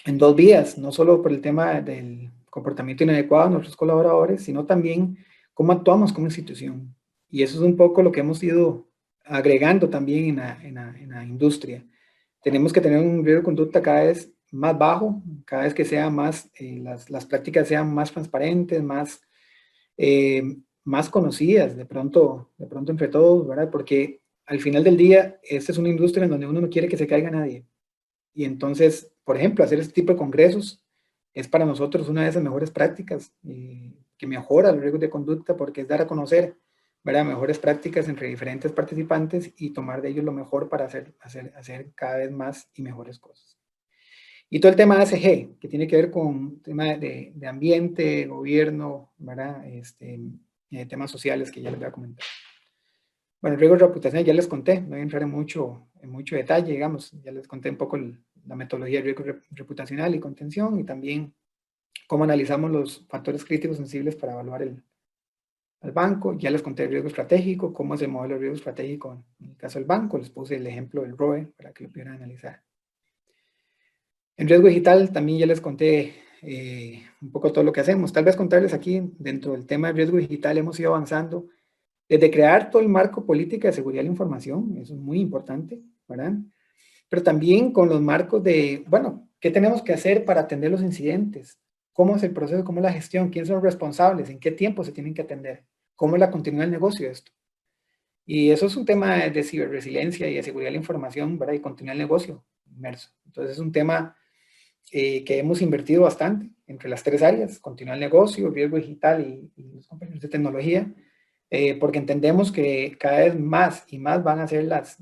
[SPEAKER 2] en dos vías, no solo por el tema del comportamiento inadecuado de nuestros colaboradores, sino también cómo actuamos como institución. Y eso es un poco lo que hemos ido agregando también en la industria. Tenemos que tener un riesgo de conducta cada vez más bajo, cada vez que sea más, las prácticas sean más transparentes, más conocidas de pronto entre todos, ¿verdad? Porque al final del día, esta es una industria en donde uno no quiere que se caiga nadie. Y entonces, por ejemplo, hacer este tipo de congresos es para nosotros una de esas mejores prácticas que mejora los riesgos de conducta porque es dar a conocer, ¿verdad? Mejores prácticas entre diferentes participantes y tomar de ellos lo mejor para hacer cada vez más y mejores cosas. Y todo el tema ASG, que tiene que ver con tema de ambiente, gobierno, ¿verdad? Temas sociales que ya les voy a comentar. Bueno, riesgos reputacionales ya les conté, no voy a entrar en mucho detalle, digamos, ya les conté un poco la metodología de riesgo reputacional y contención y también cómo analizamos los factores críticos sensibles para evaluar al banco. Ya les conté el riesgo estratégico, cómo es el modelo de riesgo estratégico en el caso del banco, les puse el ejemplo del ROE para que lo pudieran analizar. En riesgo digital también ya les conté un poco todo lo que hacemos. Tal vez contarles aquí, dentro del tema de riesgo digital hemos ido avanzando desde crear todo el marco política de seguridad de la información, eso es muy importante, ¿verdad? Pero también con los marcos de, bueno, ¿qué tenemos que hacer para atender los incidentes? ¿Cómo es el proceso? ¿Cómo es la gestión? ¿Quiénes son los responsables? ¿En qué tiempo se tienen que atender? ¿Cómo es la continuidad del negocio de esto? Y eso es un tema de ciberresiliencia y de seguridad de la información, ¿verdad? Y continuidad del negocio inmerso. Entonces es un tema que hemos invertido bastante entre las tres áreas, continuidad del negocio, riesgo digital y los compañeros de tecnología, porque entendemos que cada vez más y más van a ser las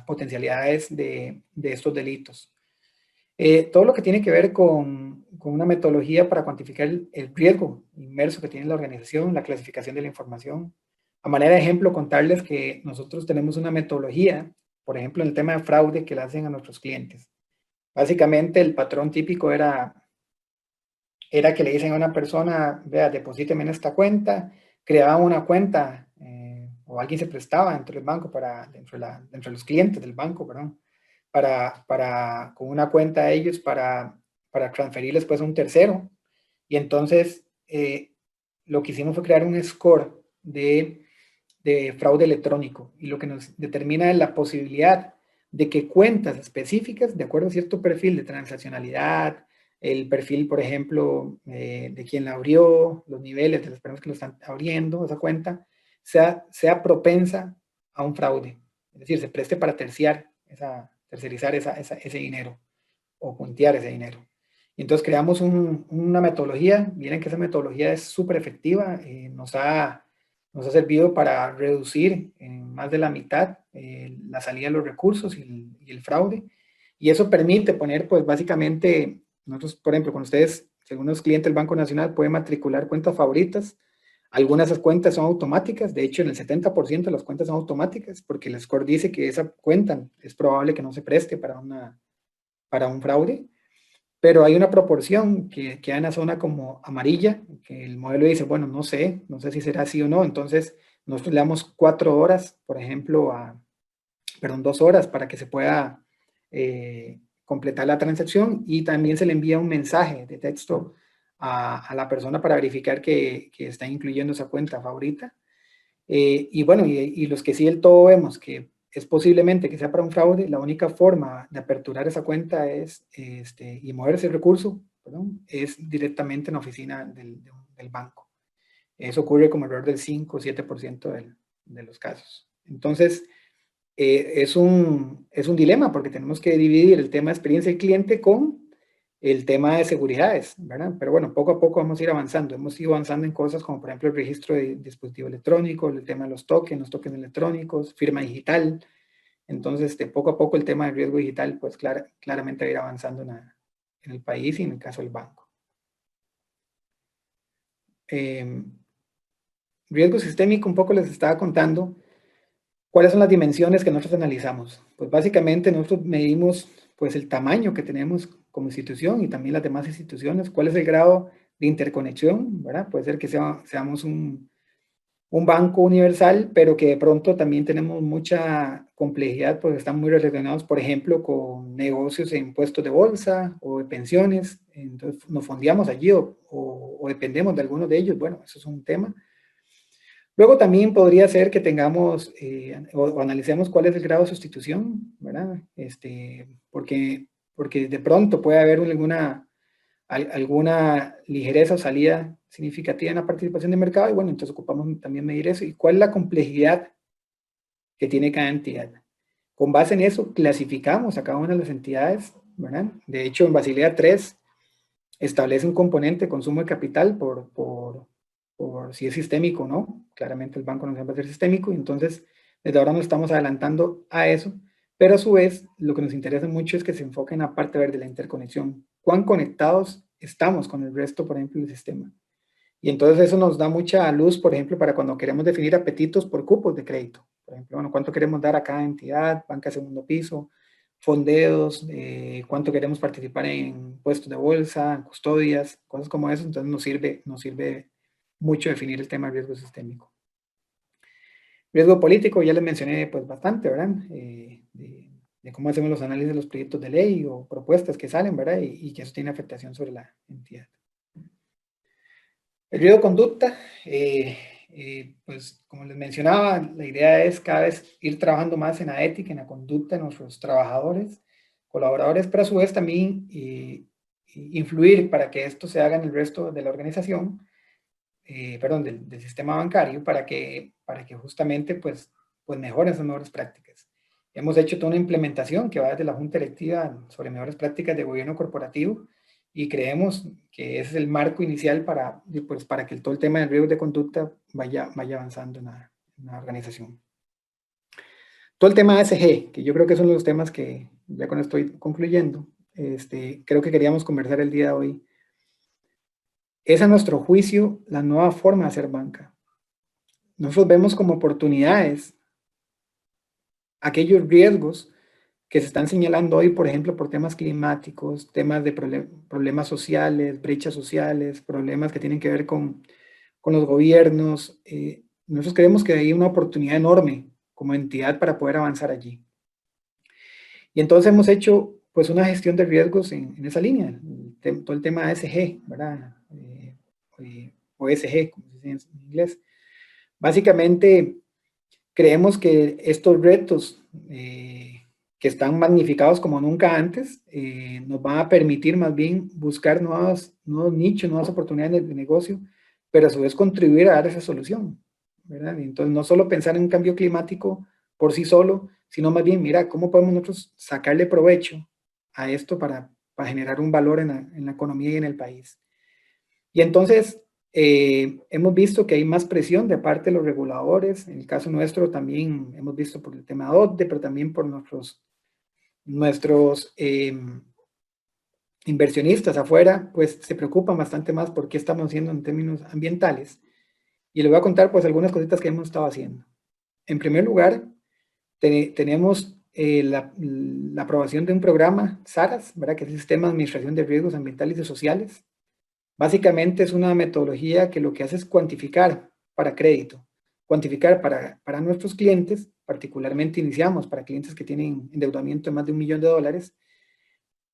[SPEAKER 2] potencialidades de estos delitos. Todo lo que tiene que ver con una metodología para cuantificar el riesgo inmerso que tiene la organización, la clasificación de la información. A manera de ejemplo, contarles que nosotros tenemos una metodología, por ejemplo, en el tema de fraude que le hacen a nuestros clientes. Básicamente, el patrón típico era que le dicen a una persona, vea, deposíteme en esta cuenta, creaban una cuenta o alguien se prestaba dentro del banco, dentro de los clientes del banco, perdón, con una cuenta a ellos para transferirles pues a un tercero. Y entonces lo que hicimos fue crear un score de fraude electrónico y lo que nos determina es la posibilidad de que cuentas específicas, de acuerdo a cierto perfil de transaccionalidad, el perfil, por ejemplo, de quien la abrió, los niveles de las personas que lo están abriendo, esa cuenta, sea propensa a un fraude. Es decir, se preste para tercerizar ese dinero o puntear ese dinero. Y entonces creamos una metodología. Miren que esa metodología es súper efectiva. Nos ha servido para reducir en más de la mitad la salida de los recursos y el fraude. Y eso permite poner, pues básicamente, nosotros, por ejemplo, con ustedes, si algunos clientes del Banco Nacional pueden matricular cuentas favoritas. Algunas de esas cuentas son automáticas. De hecho, en el 70% de las cuentas son automáticas porque el score dice que esa cuenta es probable que no se preste para un fraude. Pero hay una proporción que queda en la zona como amarilla, que el modelo dice, bueno, no sé si será así o no. Entonces, nosotros le damos 4 horas, por ejemplo, 2 horas para que se pueda completar la transacción y también se le envía un mensaje de texto a la persona para verificar que está incluyendo esa cuenta favorita. Y bueno, y los que sí del todo vemos que es posiblemente que sea para un fraude, la única forma de aperturar esa cuenta y mover ese recurso, perdón, es directamente en la oficina del banco. Eso ocurre como alrededor del 5 o 7% de los casos. Entonces, es un dilema porque tenemos que dividir el tema de experiencia del cliente con el tema de seguridades, ¿verdad? Pero bueno, poco a poco vamos a ir avanzando. Hemos ido avanzando en cosas como, por ejemplo, el registro de dispositivo electrónico, el tema de los tokens electrónicos, firma digital. Entonces, poco a poco el tema del riesgo digital, pues claramente va a ir avanzando en el país y en el caso del banco. riesgo sistémico, un poco les estaba contando cuáles son las dimensiones que nosotros analizamos. Pues básicamente nosotros medimos pues el tamaño que tenemos como institución y también las demás instituciones, cuál es el grado de interconexión, ¿verdad? Puede ser que seamos un banco universal, pero que de pronto también tenemos mucha complejidad porque están muy relacionados, por ejemplo, con negocios en puestos de bolsa o de pensiones. Entonces nos fondeamos allí o dependemos de algunos de ellos. Bueno, eso es un tema. Luego también podría ser que tengamos o analicemos cuál es el grado de sustitución, ¿verdad? Porque de pronto puede haber alguna ligereza o salida significativa en la participación de mercado y bueno, entonces ocupamos también medir eso y cuál es la complejidad que tiene cada entidad. Con base en eso clasificamos a cada una de las entidades, ¿verdad? De hecho, en Basilea 3 establece un componente de consumo de capital por si es sistémico o no. Claramente el banco no va a ser sistémico y entonces desde ahora nos estamos adelantando a eso, pero a su vez lo que nos interesa mucho es que se enfoque en la parte verde de la interconexión. ¿Cuán conectados estamos con el resto, por ejemplo, del sistema? Y entonces eso nos da mucha luz, por ejemplo, para cuando queremos definir apetitos por cupos de crédito. Por ejemplo, bueno, cuánto queremos dar a cada entidad, banca de segundo piso, fondeos, cuánto queremos participar en puestos de bolsa, custodias, cosas como eso. Entonces nos sirve mucho definir el tema de riesgo sistémico. Riesgo político, ya les mencioné pues bastante, ¿verdad? De cómo hacemos los análisis de los proyectos de ley o propuestas que salen, ¿verdad? Y que eso tiene afectación sobre la entidad. El riesgo de conducta, pues como les mencionaba, la idea es cada vez ir trabajando más en la ética, en la conducta de nuestros trabajadores, colaboradores, pero a su vez también influir para que esto se haga en el resto de la organización, perdón, del sistema bancario, para que justamente pues mejoren esas mejores prácticas. Hemos hecho toda una implementación que va desde la Junta Directiva sobre mejores prácticas de gobierno corporativo, y creemos que ese es el marco inicial para que todo el tema de riesgos de conducta vaya avanzando en la organización. Todo el tema ASG, que yo creo que son los temas que ya con esto estoy concluyendo, creo que queríamos conversar el día de hoy. Es a nuestro juicio la nueva forma de hacer banca. Nosotros vemos como oportunidades aquellos riesgos que se están señalando hoy, por ejemplo, por temas climáticos, temas de problemas sociales, brechas sociales, problemas que tienen que ver con los gobiernos. Nosotros creemos que hay una oportunidad enorme como entidad para poder avanzar allí. Y entonces hemos hecho pues una gestión de riesgos en esa línea, todo el tema ASG, ¿verdad? O ESG, como se dice en inglés. Básicamente, creemos que estos retos que están magnificados como nunca antes, nos van a permitir más bien buscar nuevos nichos, nuevas oportunidades de negocio, pero a su vez contribuir a dar esa solución, ¿verdad? Y entonces no solo pensar en un cambio climático por sí solo, sino más bien, mira, ¿cómo podemos nosotros sacarle provecho a esto para generar un valor en la economía y en el país? Y entonces, hemos visto que hay más presión de parte de los reguladores. En el caso nuestro también hemos visto por el tema de OCDE, pero también por nuestros inversionistas afuera, pues se preocupan bastante más por qué estamos haciendo en términos ambientales. Y les voy a contar pues algunas cositas que hemos estado haciendo. En primer lugar, tenemos la aprobación de un programa, SARAS, ¿verdad? Que es el Sistema de Administración de Riesgos Ambientales y Sociales. Básicamente es una metodología que lo que hace es cuantificar para crédito, cuantificar para nuestros clientes, particularmente iniciamos para clientes que tienen endeudamiento de más de $1 millón,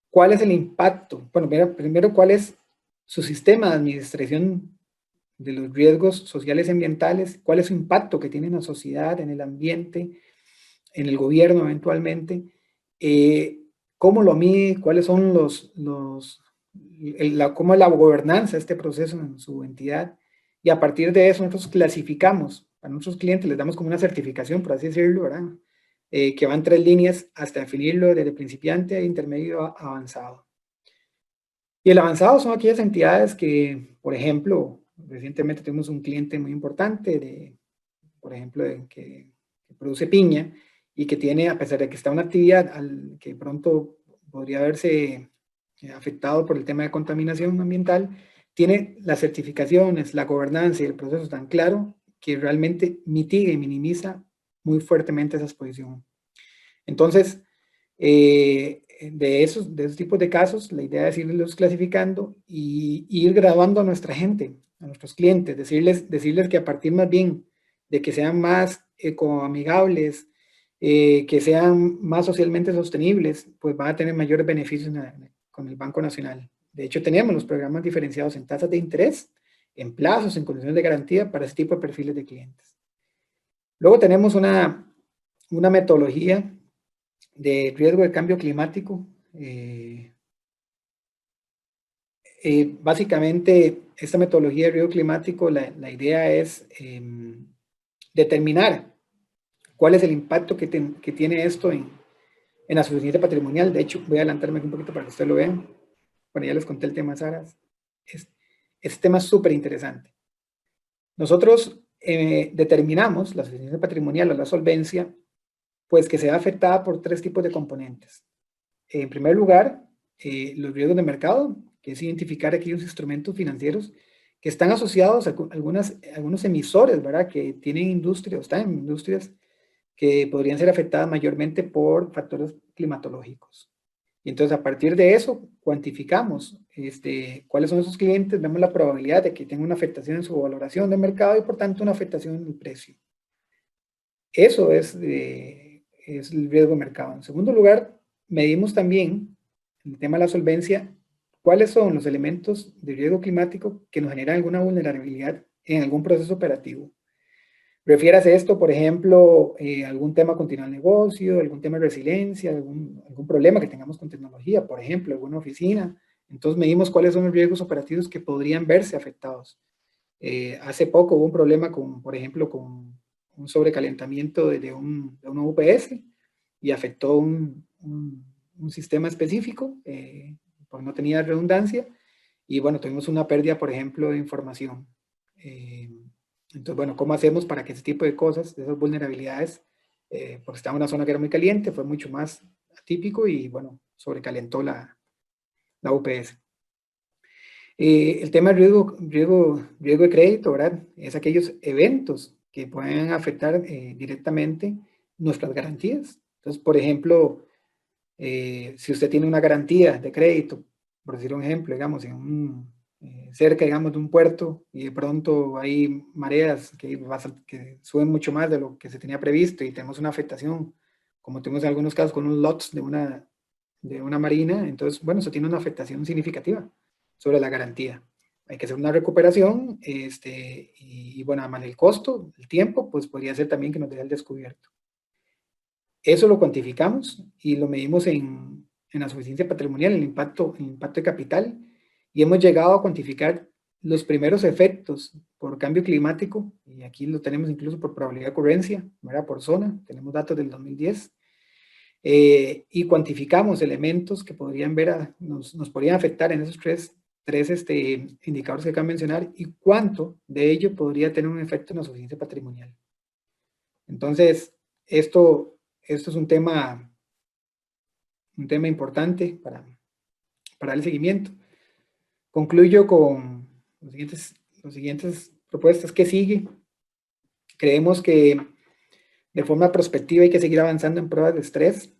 [SPEAKER 2] cuál es el impacto, bueno, primero cuál es su sistema de administración de los riesgos sociales y ambientales, cuál es su impacto que tiene en la sociedad, en el ambiente, en el gobierno eventualmente, cómo lo mide, cuáles son cómo es la gobernanza de este proceso en su entidad, y a partir de eso nosotros clasificamos a nuestros clientes, les damos como una certificación, por así decirlo, ¿verdad? Que va en 3 líneas hasta definirlo desde principiante a intermedio a avanzado. Y el avanzado son aquellas entidades que, por ejemplo, recientemente tuvimos un cliente muy importante, por ejemplo, que produce piña y que tiene, a pesar de que está una actividad que pronto podría verse afectado por el tema de contaminación ambiental, tiene las certificaciones, la gobernanza y el proceso tan claro que realmente mitiga y minimiza muy fuertemente esa exposición. Entonces, de esos tipos de casos, la idea es irlos clasificando y ir graduando a nuestra gente, a nuestros clientes, decirles que a partir más bien de que sean más ecoamigables, que sean más socialmente sostenibles, pues van a tener mayores beneficios con el Banco Nacional. De hecho, tenemos los programas diferenciados en tasas de interés, en plazos, en condiciones de garantía para ese tipo de perfiles de clientes. Luego tenemos una metodología de riesgo de cambio climático. Básicamente, esta metodología de riesgo climático, la idea es determinar cuál es el impacto que tiene esto en la suficiencia patrimonial. De hecho, voy a adelantarme un poquito para que ustedes lo vean. Bueno, ya les conté el tema, Saras. Este tema es súper interesante. Nosotros determinamos la suficiencia patrimonial o la solvencia, pues que se ve afectada por 3 tipos de componentes. En primer lugar, los riesgos de mercado, que es identificar aquellos instrumentos financieros que están asociados a algunos emisores, ¿verdad? Que tienen industrias, o están en industrias que podrían ser afectadas mayormente por factores climatológicos. Y entonces, a partir de eso, cuantificamos cuáles son esos clientes, vemos la probabilidad de que tengan una afectación en su valoración de mercado y, por tanto, una afectación en el precio. Eso es el riesgo de mercado. En segundo lugar, medimos también, en el tema de la solvencia, cuáles son los elementos de riesgo climático que nos generan alguna vulnerabilidad en algún proceso operativo. Refiérase esto, por ejemplo, algún tema continuo al negocio, algún tema de resiliencia, algún problema que tengamos con tecnología, por ejemplo, alguna oficina. Entonces medimos cuáles son los riesgos operativos que podrían verse afectados. Hace poco hubo un problema por ejemplo, con un sobrecalentamiento de una UPS y afectó un sistema específico, porque no tenía redundancia, y bueno, tuvimos una pérdida, por ejemplo, de información. Entonces, bueno, ¿cómo hacemos para que ese tipo de cosas, de esas vulnerabilidades, porque estaba en una zona que era muy caliente, fue mucho más atípico y bueno, sobrecalentó la UPS? El tema de riesgo de crédito, ¿verdad? Es aquellos eventos que pueden afectar directamente nuestras garantías. Entonces, por ejemplo, si usted tiene una garantía de crédito, por decir un ejemplo, digamos, cerca, digamos, de un puerto y de pronto hay mareas que suben mucho más de lo que se tenía previsto y tenemos una afectación, como tenemos en algunos casos con unos lots de una marina, entonces, bueno, eso tiene una afectación significativa sobre la garantía. Hay que hacer una recuperación y bueno, además el costo, el tiempo, pues podría ser también que nos deje al descubierto. Eso lo cuantificamos y lo medimos en la suficiencia patrimonial, el impacto de capital, y hemos llegado a cuantificar los primeros efectos por cambio climático, y aquí lo tenemos incluso por probabilidad de ocurrencia, ¿verdad? Por zona, tenemos datos del 2010, y cuantificamos elementos que nos podrían afectar en esos tres indicadores que acabo de mencionar y cuánto de ello podría tener un efecto en la suficiencia patrimonial. Entonces, esto es un tema importante para el seguimiento. Concluyo con las siguientes propuestas. ¿Qué sigue? Creemos que de forma prospectiva hay que seguir avanzando en pruebas de estrés.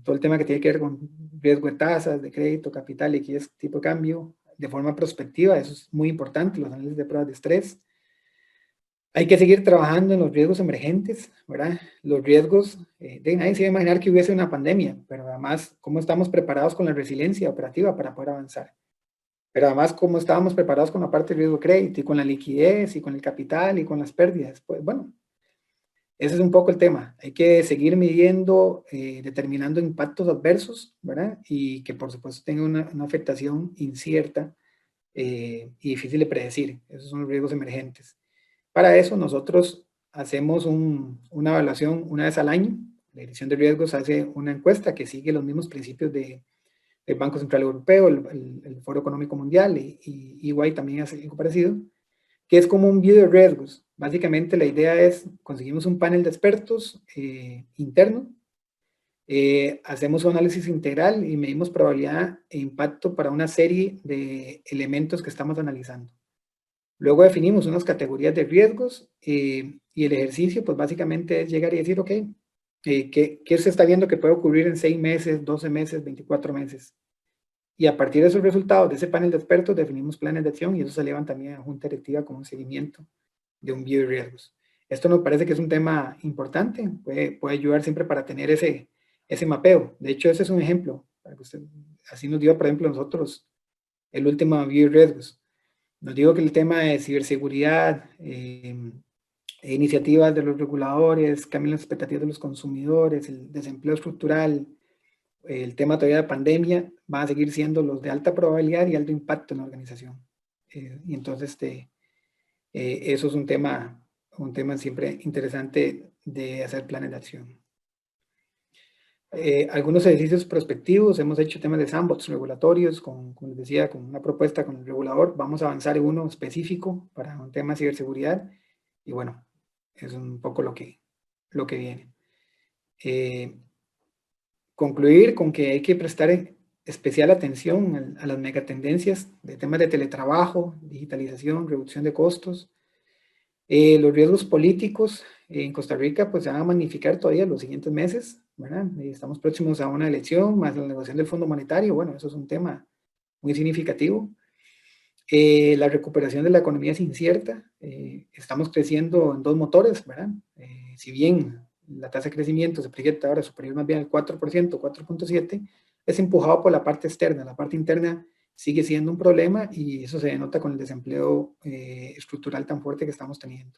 [SPEAKER 2] Todo el tema que tiene que ver con riesgo de tasas, de crédito, capital, liquidez, tipo de cambio, de forma prospectiva, eso es muy importante, los análisis de pruebas de estrés. Hay que seguir trabajando en los riesgos emergentes, ¿verdad? Los riesgos, nadie se iba a imaginar que hubiese una pandemia, pero además, ¿cómo estamos preparados con la resiliencia operativa para poder avanzar? Pero además, ¿cómo estábamos preparados con la parte de riesgo de crédito y con la liquidez y con el capital y con las pérdidas? Pues bueno, ese es un poco el tema. Hay que seguir midiendo, determinando impactos adversos, ¿verdad? Y que por supuesto tenga una afectación incierta y difícil de predecir. Esos son los riesgos emergentes. Para eso nosotros hacemos una evaluación una vez al año. La Dirección de Riesgos hace una encuesta que sigue los mismos principios del Banco Central Europeo, el Foro Económico Mundial y EY también hace algo parecido, que es como un video de riesgos. Básicamente la idea es, conseguimos un panel de expertos interno, hacemos un análisis integral y medimos probabilidad e impacto para una serie de elementos que estamos analizando. Luego definimos unas categorías de riesgos y el ejercicio pues básicamente es llegar y decir, ok, ¿qué se está viendo que puede ocurrir en 6 meses, 12 meses, 24 meses? Y a partir de esos resultados de ese panel de expertos definimos planes de acción y eso se llevan también a junta directiva como un seguimiento de un bio de riesgos. Esto nos parece que es un tema importante, puede ayudar siempre para tener ese mapeo. De hecho, ese es un ejemplo. Para que usted, así nos dio, por ejemplo, nosotros el último bio de riesgos. Nos digo que el tema de ciberseguridad, iniciativas de los reguladores, cambian las expectativas de los consumidores, el desempleo estructural, el tema todavía de pandemia, van a seguir siendo los de alta probabilidad y alto impacto en la organización. Y entonces, eso es un tema siempre interesante de hacer planes de acción. Algunos ejercicios prospectivos, hemos hecho temas de sandbox regulatorios, como les decía, con una propuesta con el regulador, vamos a avanzar en uno específico para un tema de ciberseguridad, y bueno, es un poco lo que viene. Concluir con que hay que prestar especial atención a las megatendencias de temas de teletrabajo, digitalización, reducción de costos. Los riesgos políticos en Costa Rica pues se van a magnificar todavía los siguientes meses, ¿verdad? Estamos próximos a una elección, más la negociación del Fondo Monetario, bueno, eso es un tema muy significativo. La recuperación de la economía es incierta, estamos creciendo en dos motores, ¿verdad? Si bien la tasa de crecimiento se proyecta ahora superior más bien al 4%, 4.7%, es empujado por la parte externa, la parte interna sigue siendo un problema y eso se denota con el desempleo estructural tan fuerte que estamos teniendo.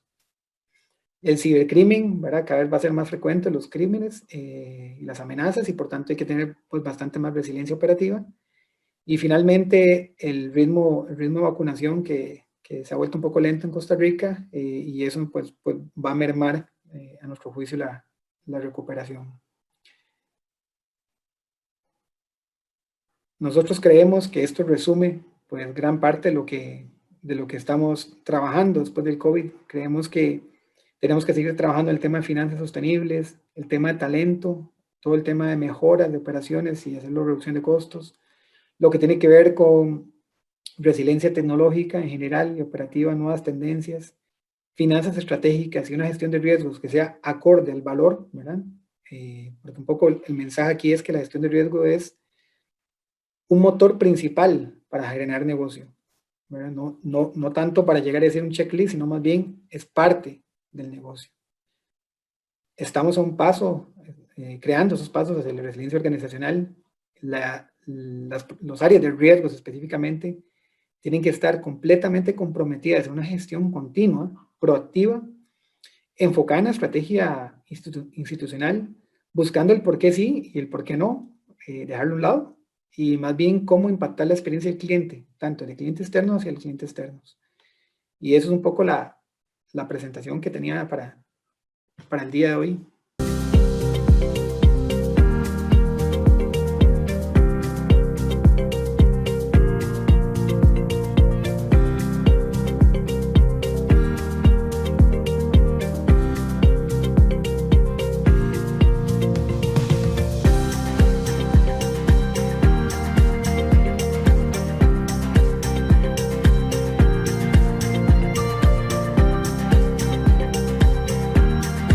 [SPEAKER 2] El cibercrimen, ¿verdad? Cada vez va a ser más frecuente los crímenes y las amenazas y por tanto hay que tener pues bastante más resiliencia operativa. Y finalmente el ritmo de vacunación que se ha vuelto un poco lento en Costa Rica y eso pues va a mermar a nuestro juicio la recuperación. Nosotros creemos que esto resume pues gran parte de lo que estamos trabajando después del COVID. Creemos que tenemos que seguir trabajando en el tema de finanzas sostenibles, el tema de talento, todo el tema de mejoras de operaciones y hacerlo reducción de costos, lo que tiene que ver con resiliencia tecnológica en general y operativa, nuevas tendencias, finanzas estratégicas y una gestión de riesgos que sea acorde al valor, ¿verdad? Porque un poco el mensaje aquí es que la gestión de riesgo es un motor principal para generar negocio, ¿verdad? No tanto para llegar a ser un checklist, sino más bien es parte del negocio. Estamos a un paso, creando esos pasos hacia la resiliencia organizacional. Los áreas de riesgos específicamente tienen que estar completamente comprometidas en una gestión continua, proactiva, enfocada en la estrategia institucional, buscando el por qué sí y el por qué no, dejarlo a un lado, y más bien cómo impactar la experiencia del cliente, tanto del cliente externo hacia el cliente externos. Y eso es un poco la presentación que tenía para el día de hoy.